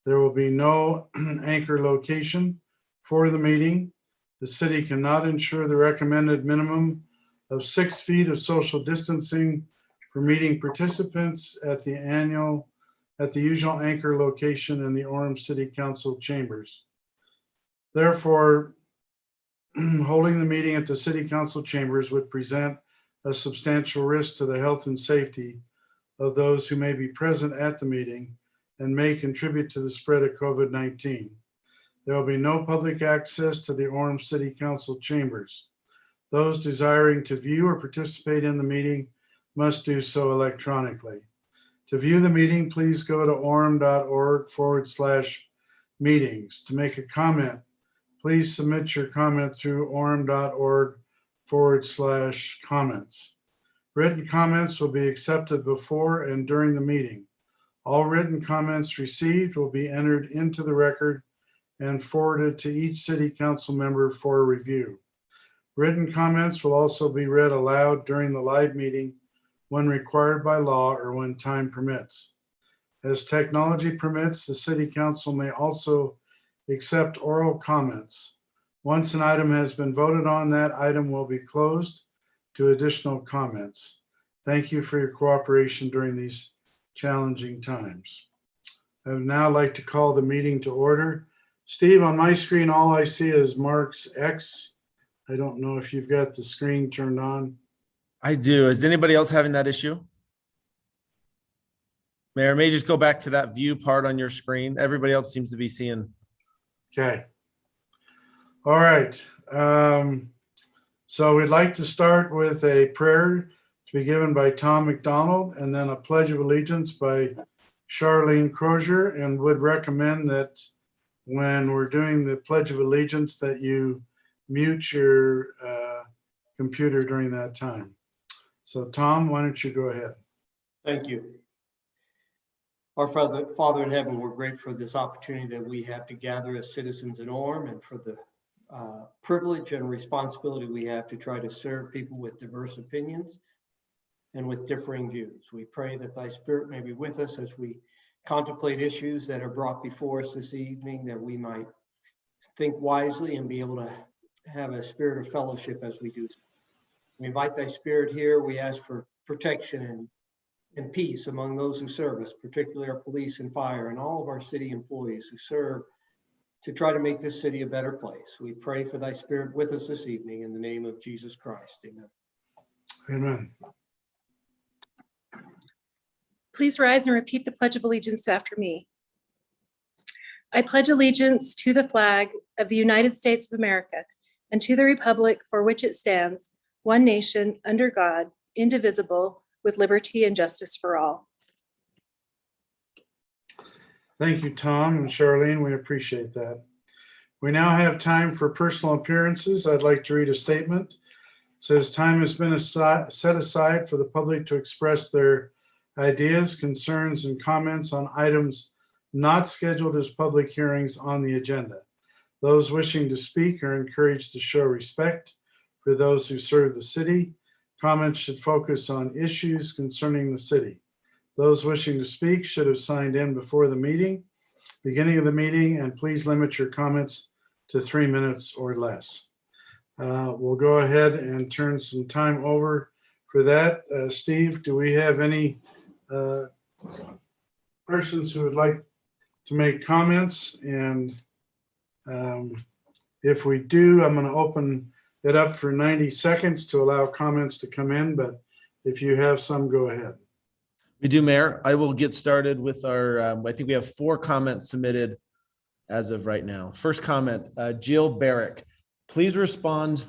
There will be no anchor location for the meeting. The city cannot ensure the recommended minimum of 6 feet of social distancing for meeting participants at the usual anchor location in the Orem City Council chambers. Therefore, holding the meeting at the City Council chambers would present a substantial risk to the health and safety of those who may be present at the meeting and may contribute to the spread of COVID-19. There will be no public access to the Orem City Council chambers. Those desiring to view or participate in the meeting must do so electronically. To view the meeting, please go to orem.org/meetings. To make a comment, please submit your comment through orem.org/comments. Written comments will be accepted before and during the meeting. All written comments received will be entered into the record and forwarded to each city council member for review. Written comments will also be read aloud during the live meeting when required by law or when time permits. As technology permits, the city council may also accept oral comments. Once an item has been voted on, that item will be closed to additional comments. Thank you for your cooperation during these challenging times. I would now like to call the meeting to order. Steve, on my screen, all I see is Mark's X. I don't know if you've got the screen turned on. I do. Is anybody else having that issue? Mayor, may you just go back to that view part on your screen. Everybody else seems to be seeing. Okay. All right. So we'd like to start with a prayer to be given by Tom McDonald and then a pledge of allegiance by Charlene Crozier, and would recommend that when we're doing the pledge of allegiance that you mute your computer during that time. So Tom, why don't you go ahead? Thank you. Our Father in heaven, we're grateful for this opportunity that we have to gather as citizens in Orem, and for the privilege and responsibility we have to try to serve people with diverse opinions and with differing views. We pray that thy spirit may be with us as we contemplate issues that are brought before us this evening, that we might think wisely and be able to have a spirit of fellowship as we do so. We invite thy spirit here. We ask for protection and peace among those who serve us, particularly our police and fire and all of our city employees who serve to try to make this city a better place. We pray for thy spirit with us this evening in the name of Jesus Christ. Amen. Amen. Please rise and repeat the Pledge of Allegiance after me. I pledge allegiance to the flag of the United States of America and to the republic for which it stands, one nation, under God, indivisible, with liberty and justice for all. Thank you, Tom and Charlene. We appreciate that. We now have time for personal appearances. I'd like to read a statement. It says, time has been set aside for the public to express their ideas, concerns, and comments on items not scheduled as public hearings on the agenda. Those wishing to speak are encouraged to show respect for those who serve the city. Comments should focus on issues concerning the city. Those wishing to speak should have signed in before the beginning of the meeting, and please limit your comments to 3 minutes or less. We'll go ahead and turn some time over for that. Steve, do we have any persons who would like to make comments? And if we do, I'm going to open it up for 90 seconds to allow comments to come in, but if you have some, go ahead. We do, Mayor. I will get started with our, I think we have 4 comments submitted as of right now. First comment, Jill Barrick. Please respond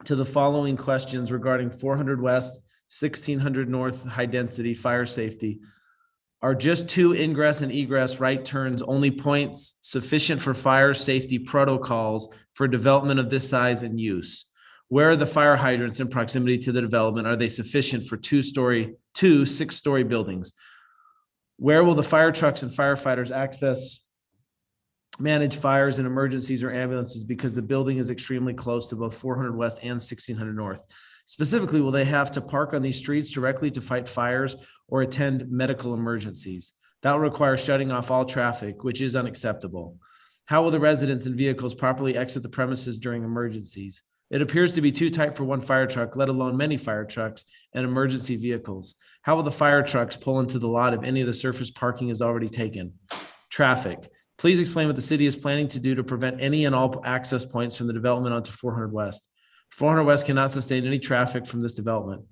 to the following questions regarding 400 West, 1600 North high density fire safety. Are just 2 ingress and egress right turns only points sufficient for fire safety protocols for development of this size and use? Where are the fire hydrants in proximity to the development? Are they sufficient for 2 6-story buildings? Where will the fire trucks and firefighters access, manage fires and emergencies or ambulances because the building is extremely close to both 400 West and 1600 North? Specifically, will they have to park on these streets directly to fight fires or attend medical emergencies? That will require shutting off all traffic, which is unacceptable. How will the residents and vehicles properly exit the premises during emergencies? It appears to be too tight for 1 fire truck, let alone many fire trucks and emergency vehicles. How will the fire trucks pull into the lot if any of the surface parking is already taken? Traffic. Please explain what the city is planning to do to prevent any and all access points from the development onto 400 West. 400 West cannot sustain any traffic from this development.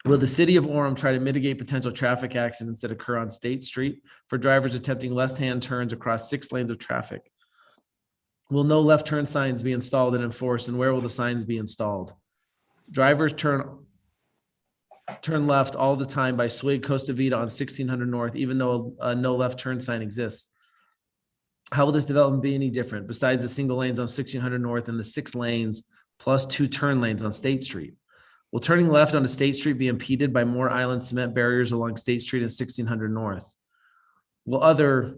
Will the city of Orem try to mitigate potential traffic accidents that occur on State Street for drivers attempting left-hand turns across 6 lanes of traffic? Will no left turn signs be installed and enforced, and where will the signs be installed? Drivers turn left all the time by Swig Costa Vida on 1600 North, even though a no left turn sign exists. How will this development be any different besides the single lanes on 1600 North and the 6 lanes plus 2 turn lanes on State Street? Will turning left onto State Street be impeded by more island cement barriers along State Street and 1600 North? Will other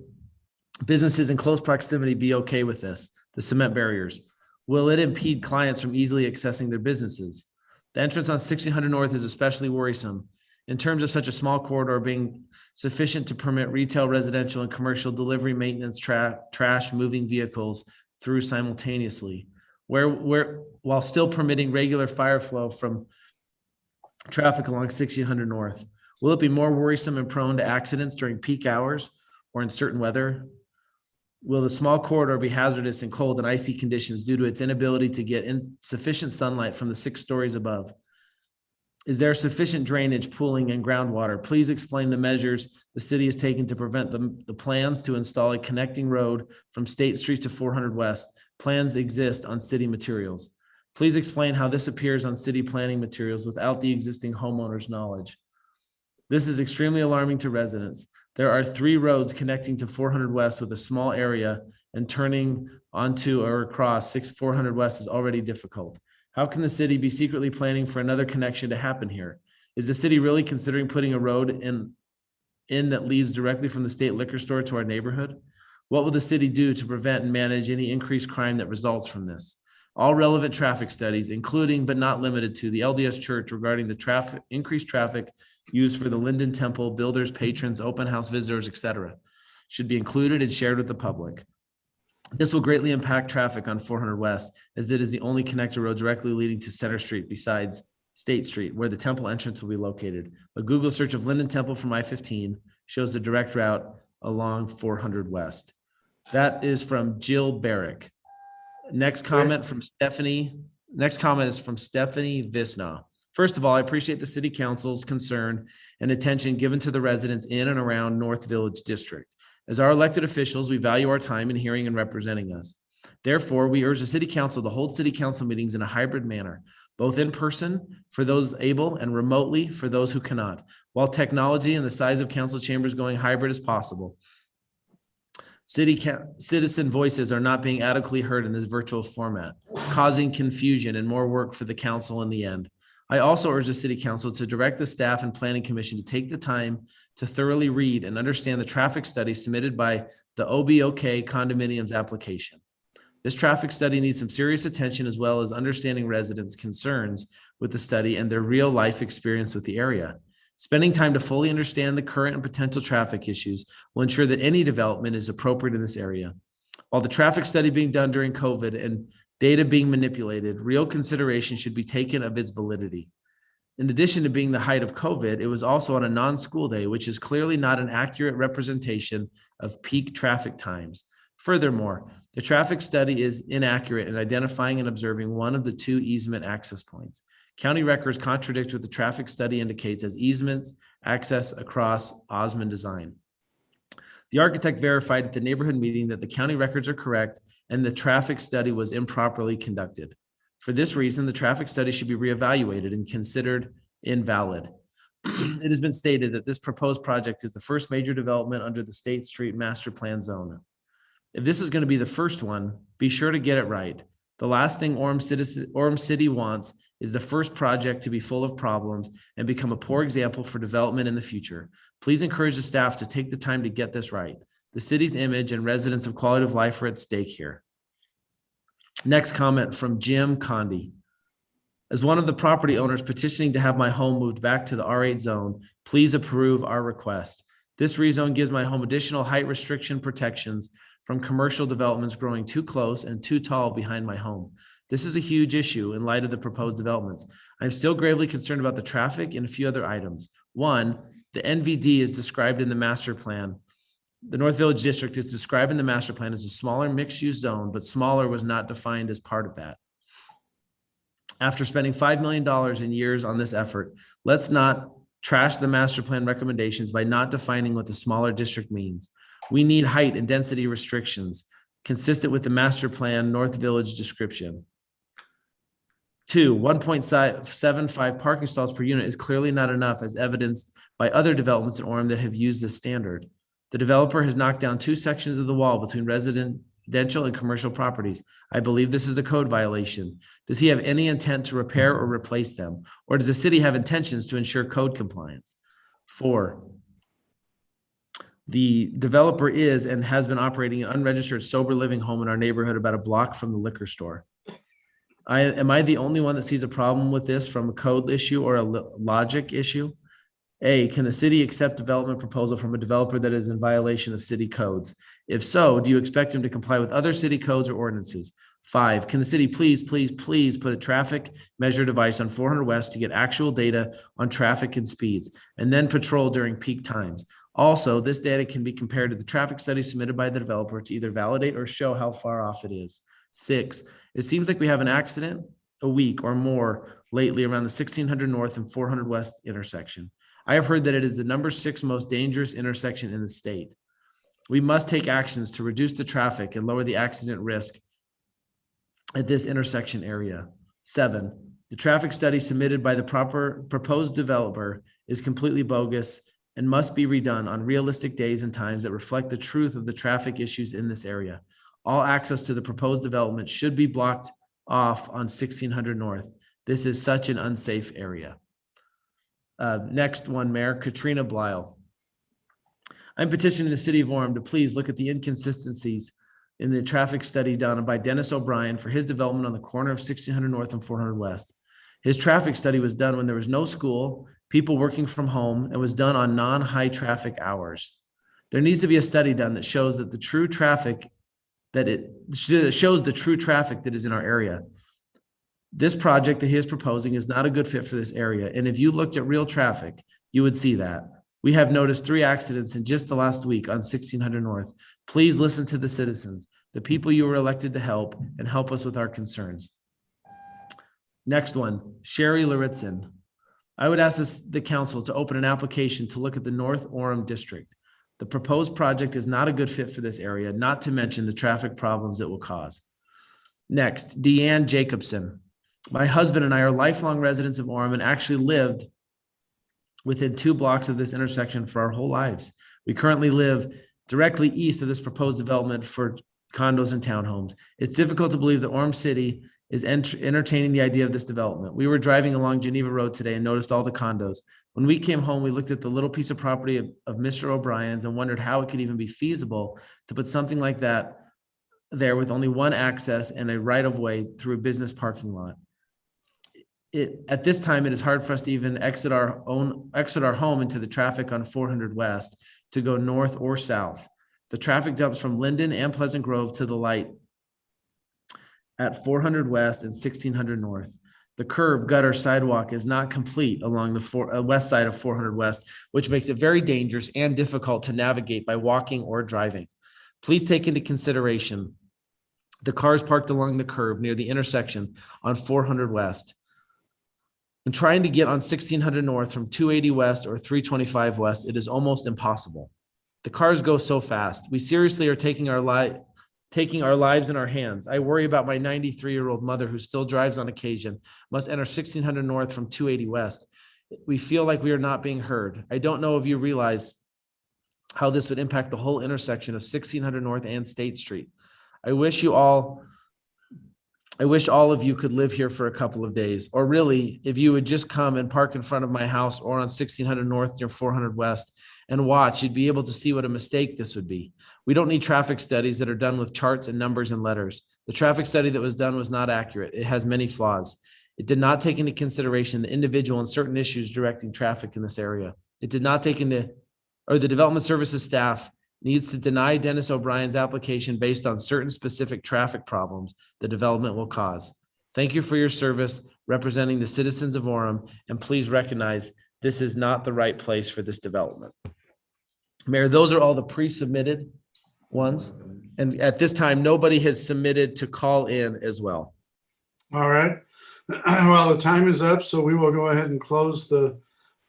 businesses in close proximity be okay with this, the cement barriers? Will it impede clients from easily accessing their businesses? The entrance on 1600 North is especially worrisome in terms of such a small corridor being sufficient to permit retail, residential, and commercial delivery, maintenance, trash moving vehicles through simultaneously, while still permitting regular fire flow from traffic along 1600 North. Will it be more worrisome and prone to accidents during peak hours or in certain weather? Will the small corridor be hazardous in cold and icy conditions due to its inability to get insufficient sunlight from the 6 stories above? Is there sufficient drainage, pooling, and groundwater? Please explain the measures the city is taking to prevent the plans to install a connecting road from State Street to 400 West. Plans exist on city materials. Please explain how this appears on city planning materials without the existing homeowner's knowledge. This is extremely alarming to residents. There are 3 roads connecting to 400 West with a small area, and turning onto or across 400 West is already difficult. How can the city be secretly planning for another connection to happen here? Is the city really considering putting a road in that leads directly from the state liquor store to our neighborhood? What will the city do to prevent and manage any increased crime that results from this? All relevant traffic studies, including but not limited to the LDS Church regarding the increased traffic used for the Linden Temple, builders, patrons, open house visitors, etc., should be included and shared with the public. This will greatly impact traffic on 400 West, as it is the only connector road directly leading to Center Street besides State Street, where the temple entrance will be located. A Google search of Linden Temple from I-15 shows the direct route along 400 West. That is from Jill Barrick. Next comment from Stephanie. Next comment is from Stephanie Visna. First of all, I appreciate the city council's concern and attention given to the residents in and around North Village District. As our elected officials, we value our time in hearing and representing us. Therefore, we urge the city council to hold city council meetings in a hybrid manner, both in person for those able and remotely for those who cannot. While technology and the size of council chambers going hybrid is possible, citizen voices are not being adequately heard in this virtual format, causing confusion and more work for the council in the end. I also urge the city council to direct the staff and planning commission to take the time to thoroughly read and understand the traffic study submitted by the OBOK condominiums application. This traffic study needs some serious attention, as well as understanding residents' concerns with the study and their real life experience with the area. Spending time to fully understand the current and potential traffic issues will ensure that any development is appropriate in this area. While the traffic study being done during COVID and data being manipulated, real consideration should be taken of its validity. In addition to being the height of COVID, it was also on a non-school day, which is clearly not an accurate representation of peak traffic times. Furthermore, The traffic study is inaccurate in identifying and observing one of the two easement access points. County records contradict what the traffic study indicates as easements access across Osmond design. The architect verified at the neighborhood meeting that the county records are correct and the traffic study was improperly conducted. For this reason, the traffic study should be reevaluated and considered invalid. It has been stated that this proposed project is the first major development under the State Street Master Plan zone. If this is going to be the first one, be sure to get it right. The last thing Orem City wants is the first project to be full of problems and become a poor example for development in the future. Please encourage the staff to take the time to get this right. The city's image and residents of quality of life are at stake here. Next comment from Jim Condi. As one of the property owners petitioning to have my home moved back to the R8 zone, please approve our request. This rezone gives my home additional height restriction protections from commercial developments growing too close and too tall behind my home. This is a huge issue in light of the proposed developments. I'm still gravely concerned about the traffic and a few other items. One, the NVD is described in the master plan. The North Village District is described in the master plan as a smaller mixed-use zone, but smaller was not defined as part of that. After spending $5 million in years on this effort, let's not trash the master plan recommendations by not defining what the smaller district means. We need height and density restrictions consistent with the master plan North Village description. 2, 1.75 parking stalls per unit is clearly not enough as evidenced by other developments in Orem that have used this standard. The developer has knocked down 2 sections of the wall between residential and commercial properties. I believe this is a code violation. Does he have any intent to repair or replace them? Or does the city have intentions to ensure code compliance? 4, the developer is and has been operating an unregistered sober living home in our neighborhood about a block from the liquor store. Am I the only one that sees a problem with this from a code issue or a logic issue? A, can the city accept development proposal from a developer that is in violation of city codes? If so, do you expect him to comply with other city codes or ordinances? 5, can the city please put a traffic measure device on 400 West to get actual data on traffic and speeds and then patrol during peak times? Also, this data can be compared to the traffic study submitted by the developer to either validate or show how far off it is. 6, it seems like we have an accident a week or more lately around the 1600 North and 400 West intersection. I have heard that it is the number 6 most dangerous intersection in the state. We must take actions to reduce the traffic and lower the accident risk at this intersection area. 7, the traffic study submitted by the proposed developer is completely bogus and must be redone on realistic days and times that reflect the truth of the traffic issues in this area. All access to the proposed development should be blocked off on 1600 North. This is such an unsafe area. Next one, Mayor Katrina Blyle. I'm petitioning the city of Orem to please look at the inconsistencies in the traffic study done by Dennis O'Brien for his development on the corner of 1600 North and 400 West. His traffic study was done when there was no school, people working from home, and was done on non-high traffic hours. There needs to be a study done that shows that the true traffic that is in our area. This project that he is proposing is not a good fit for this area. And if you looked at real traffic, you would see that. We have noticed 3 accidents in just the last week on 1600 North. Please listen to the citizens, the people you were elected to help, and help us with our concerns. Next one, Sherry Laritzin. I would ask the council to open an application to look at the North Orem district. The proposed project is not a good fit for this area, not to mention the traffic problems it will cause. Next, Deanne Jacobson. My husband and I are lifelong residents of Orem and actually lived within 2 blocks of this intersection for our whole lives. We currently live directly east of this proposed development for condos and townhomes. It's difficult to believe that Orem City is entertaining the idea of this development. We were driving along Geneva Road today and noticed all the condos. When we came home, we looked at the little piece of property of Mr. O'Brien's and wondered how it could even be feasible to put something like that there with only one access and a right-of-way through a business parking lot. At this time, it is hard for us to even exit our home into the traffic on 400 West to go north or south. The traffic jumps from Linden and Pleasant Grove to the light at 400 West and 1600 North. The curb, gutter, sidewalk is not complete along the west side of 400 West, which makes it very dangerous and difficult to navigate by walking or driving. Please take into consideration The cars parked along the curb near the intersection on 400 West. And trying to get on 1600 North from 280 West or 325 West, it is almost impossible. The cars go so fast. We seriously are taking our lives in our hands. I worry about my 93-year-old mother who still drives on occasion, must enter 1600 North from 280 West. We feel like we are not being heard. I don't know if you realize how this would impact the whole intersection of 1600 North and State Street. I wish all of you could live here for a couple of days, or really, if you would just come and park in front of my house or on 1600 North near 400 West and watch, you'd be able to see what a mistake this would be. We don't need traffic studies that are done with charts and numbers and letters. The traffic study that was done was not accurate. It has many flaws. It did not take into consideration the individual and certain issues directing traffic in this area. It did not take into, or the development services staff needs to deny Dennis O'Brien's application based on certain specific traffic problems the development will cause. Thank you for your service representing the citizens of Orem, and please recognize this is not the right place for this development. Mayor, those are all the pre-submitted ones. And at this time, nobody has submitted to call in as well. All right. Well, the time is up, so we will go ahead and close the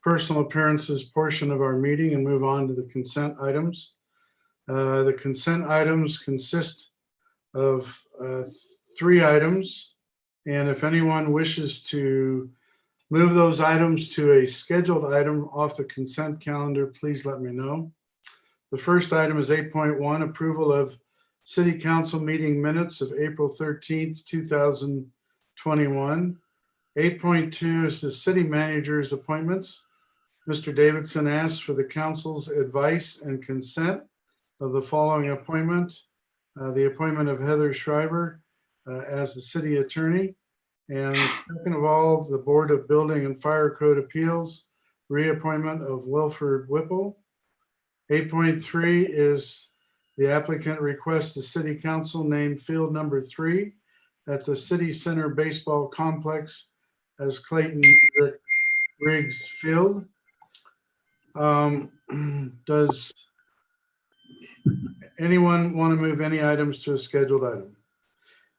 personal appearances portion of our meeting and move on to the consent items. The consent items consist of 3 items, and if anyone wishes to move those items to a scheduled item off the consent calendar, please let me know. The first item is 8.1, approval of City Council meeting minutes of April 13th, 2021. 8.2 is the city manager's appointments. Mr. Davidson asks for the council's advice and consent of the following appointment. The appointment of Heather Schreiber as the city attorney. And second of all, the Board of Building and Fire Code Appeals, reappointment of Wilford Whipple. 8.3 is the applicant requests the city council name field number 3 at the City Center Baseball Complex as Clayton Riggs Field. Does anyone want to move any items to a scheduled item?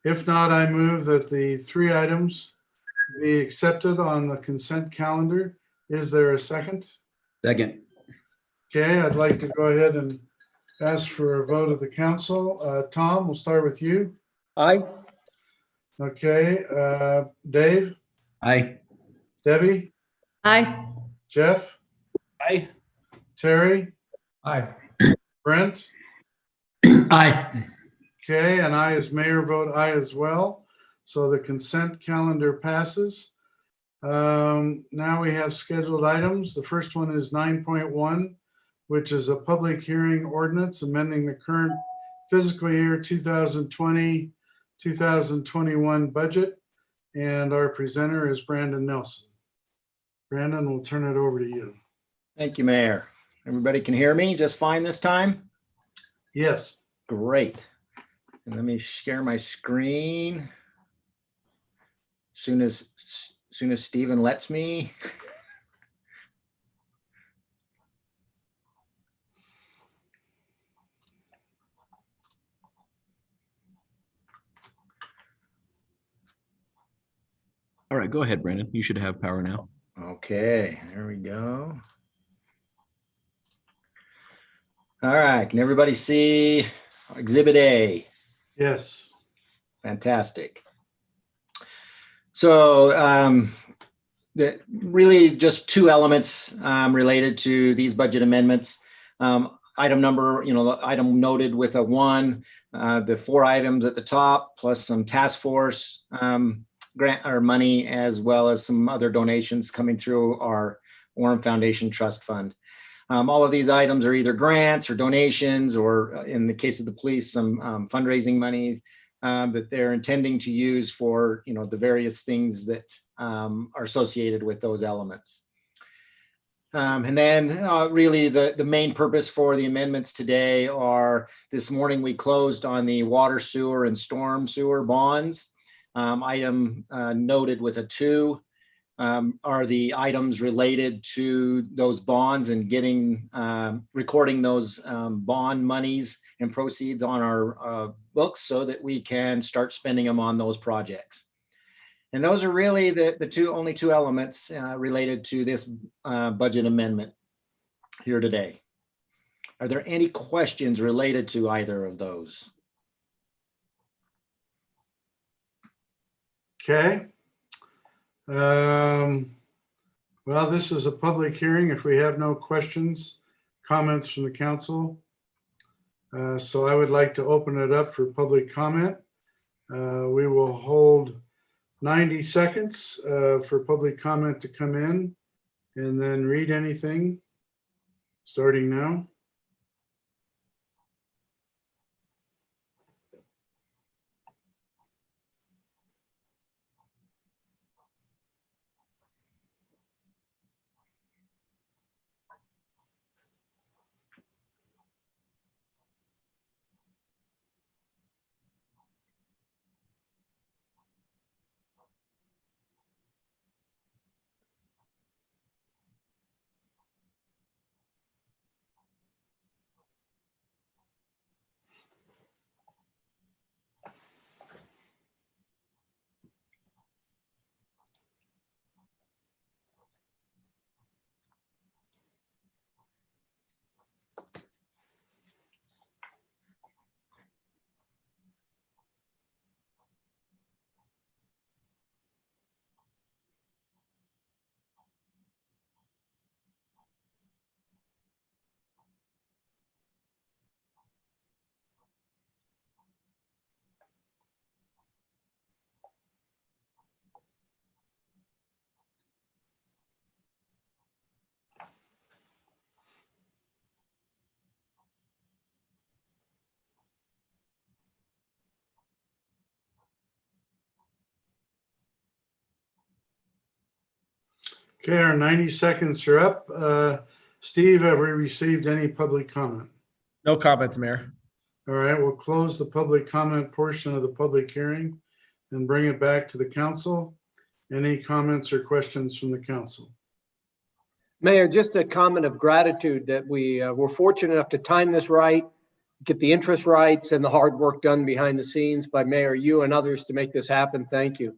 If not, I move that the 3 items be accepted on the consent calendar. Is there a second? Second. Okay, I'd like to go ahead and ask for a vote of the council. Tom, we'll start with you. Aye. Okay, Dave? Aye. Debbie? Aye. Jeff? Aye. Terry? Aye. Brent? Aye. Okay, and I as mayor vote aye as well. So the consent calendar passes. Now we have scheduled items. The first one is 9.1, which is a public hearing ordinance amending the current fiscal year 2020-2021 budget. And our presenter is Brandon Nelson. Brandon, we'll turn it over to you. Thank you, Mayor. Everybody can hear me just fine this time? Yes. Great. And let me share my screen. Soon as Stephen lets me. All right, go ahead, Brandon. You should have power now. Okay, there we go. All right, can everybody see Exhibit A? Yes. Fantastic. So really just 2 elements related to these budget amendments. Item number, the item noted with a 1, the 4 items at the top, plus some task force grant or money, as well as some other donations coming through our Orem Foundation Trust Fund. All of these items are either grants or donations, or in the case of the police, some fundraising money that they're intending to use for, the various things that are associated with those elements. And then really the main purpose for the amendments today are, this morning we closed on the water, sewer, and storm sewer bonds. Item noted with a 2. are the items related to those bonds and getting, recording those bond monies and proceeds on our books so that we can start spending them on those projects. And those are really the only two elements related to this budget amendment here today. Are there any questions related to either of those? Okay. Well, this is a public hearing. If we have no questions, comments from the council. So I would like to open it up for public comment. We will hold 90 seconds for public comment to come in and then read anything starting now. Okay, our 90 seconds are up. Steve, have we received any public comment? No comments, Mayor. All right, we'll close the public comment portion of the public hearing and bring it back to the council. Any comments or questions from the council? Mayor, just a comment of gratitude that we were fortunate enough to time this right, get the interest rights and the hard work done behind the scenes by Mayor, you and others to make this happen. Thank you.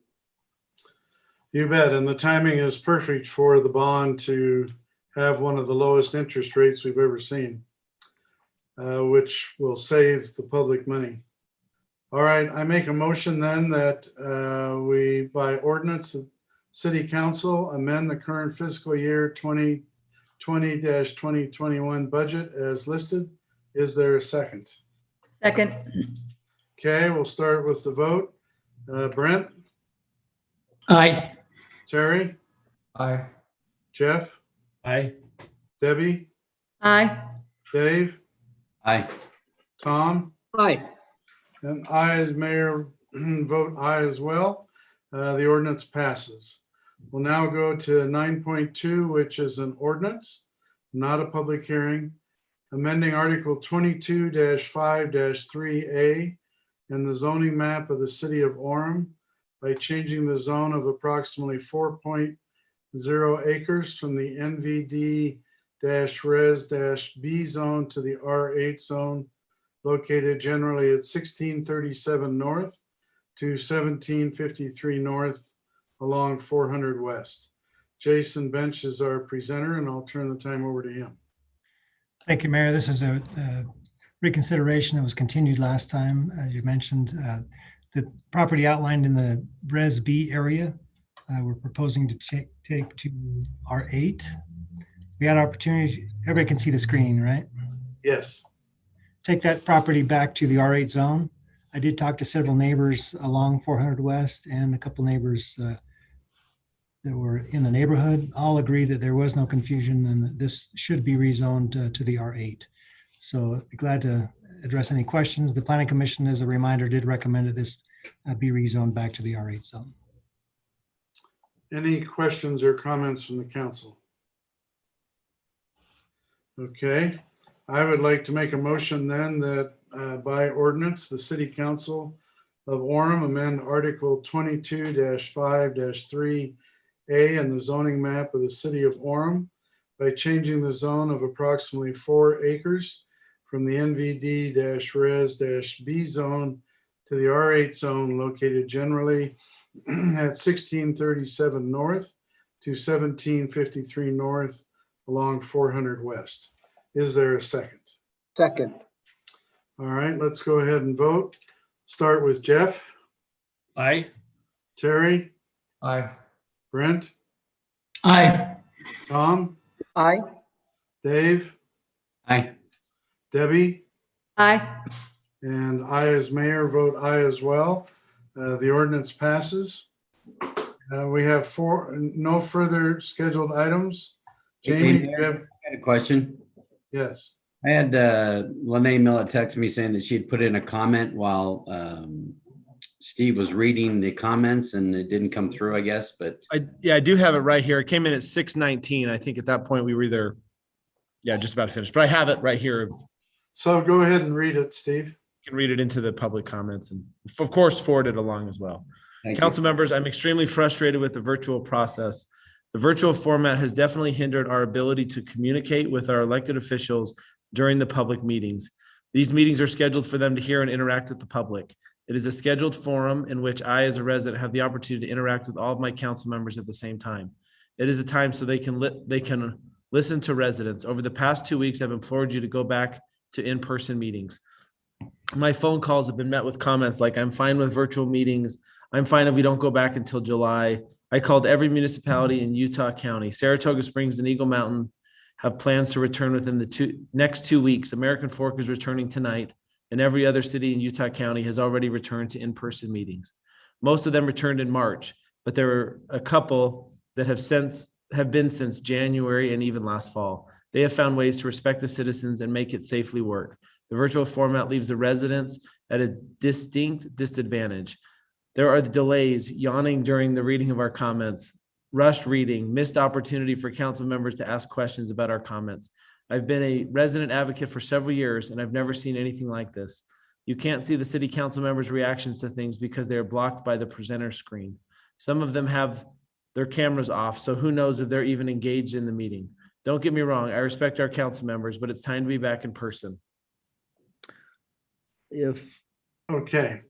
You bet. And the timing is perfect for the bond to have one of the lowest interest rates we've ever seen, which will save the public money. All right, I make a motion then that we, by ordinance, the City Council amend the current fiscal year 2020-2021 budget as listed. Is there a second? Second. Okay, we'll start with the vote. Brent? Aye. Terry? Aye. Jeff? Aye. Debbie? Aye. Dave? Aye. Tom? Aye. And I, as mayor, vote aye as well. The ordinance passes. We'll now go to 9.2, which is an ordinance, not a public hearing, amending Article 22-5-3A in the zoning map of the city of Orem by changing the zone of approximately 4.0 acres from the NVD-Res-B zone to the R8 zone, located generally at 1637 North to 1753 North along 400 West. Jason Bench is our presenter, and I'll turn the time over to him. Thank you, Mayor. This is a reconsideration that was continued last time. As you mentioned, the property outlined in the Res B area, we're proposing to take to R8. We had an opportunity, everybody can see the screen, right? Yes. Take that property back to the R8 zone. I did talk to several neighbors along 400 West and a couple neighbors that were in the neighborhood. All agree that there was no confusion and that this should be rezoned to the R8. So I'd be glad to address any questions. The Planning Commission, as a reminder, did recommend that this be rezoned back to the R8 zone. Any questions or comments from the council? Okay, I would like to make a motion then that by ordinance, the City Council of Orem amend Article 22-5-3 A in the zoning map of the city of Orem by changing the zone of approximately 4 acres from the NVD-Res-B zone to the R8 zone located generally at 1637 north to 1753 north along 400 west. Is there a second? Second. All right, let's go ahead and vote. Start with Jeff. Aye. Terry, Aye. Brent, Aye. Tom, Aye. Dave, Aye. Debbie, Aye. and I as mayor vote aye as well. The ordinance passes. We have no further scheduled items. Jamie, do you have? I had a question. Yes. I had Lene Millett text me saying that she had put in a comment while Steve was reading the comments and it didn't come through, I guess, but. I do have it right here. It came in at 6:19. I think at that point we were either, just about finished, but I have it right here. So go ahead and read it, Steve. You can read it into the public comments and of course forward it along as well. Council members, I'm extremely frustrated with the virtual process. The virtual format has definitely hindered our ability to communicate with our elected officials during the public meetings. These meetings are scheduled for them to hear and interact with the public. It is a scheduled forum in which I, as a resident, have the opportunity to interact with all of my council members at the same time. It is a time so they can listen to residents. Over the past 2 weeks, I've implored you to go back to in-person meetings. My phone calls have been met with comments like, I'm fine with virtual meetings. I'm fine if we don't go back until July. I called every municipality in Utah County. Saratoga Springs and Eagle Mountain have plans to return within the next 2 weeks. American Fork is returning tonight, and every other city in Utah County has already returned to in-person meetings. Most of them returned in March, but there are a couple that have been since January and even last fall. They have found ways to respect the citizens and make it safely work. The virtual format leaves the residents at a distinct disadvantage. There are the delays, yawning during the reading of our comments, rushed reading, missed opportunity for council members to ask questions about our comments. I've been a resident advocate for several years and I've never seen anything like this. You can't see the city council members' reactions to things because they are blocked by the presenter screen. Some of them have their cameras off, so who knows if they're even engaged in the meeting. Don't get me wrong, I respect our council members, but it's time to be back in person. Okay.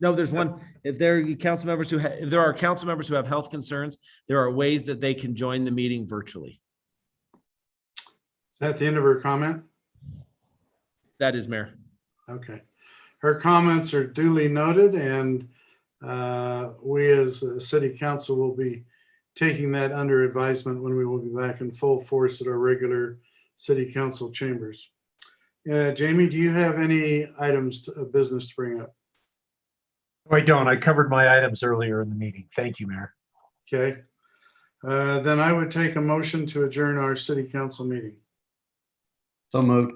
No, there's one. If there are council members who have health concerns, there are ways that they can join the meeting virtually. Is that the end of her comment? That is, Mayor. Okay. Her comments are duly noted, and we as a city council will be taking that under advisement when we will be back in full force at our regular city council chambers. Jamie, do you have any items of business to bring up? No, I don't. I covered my items earlier in the meeting. Thank you, Mayor. Okay. Then I would take a motion to adjourn our city council meeting. So moved.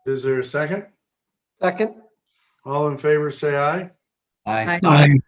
Is there a second? Second. All in favor, say aye. Aye. Aye.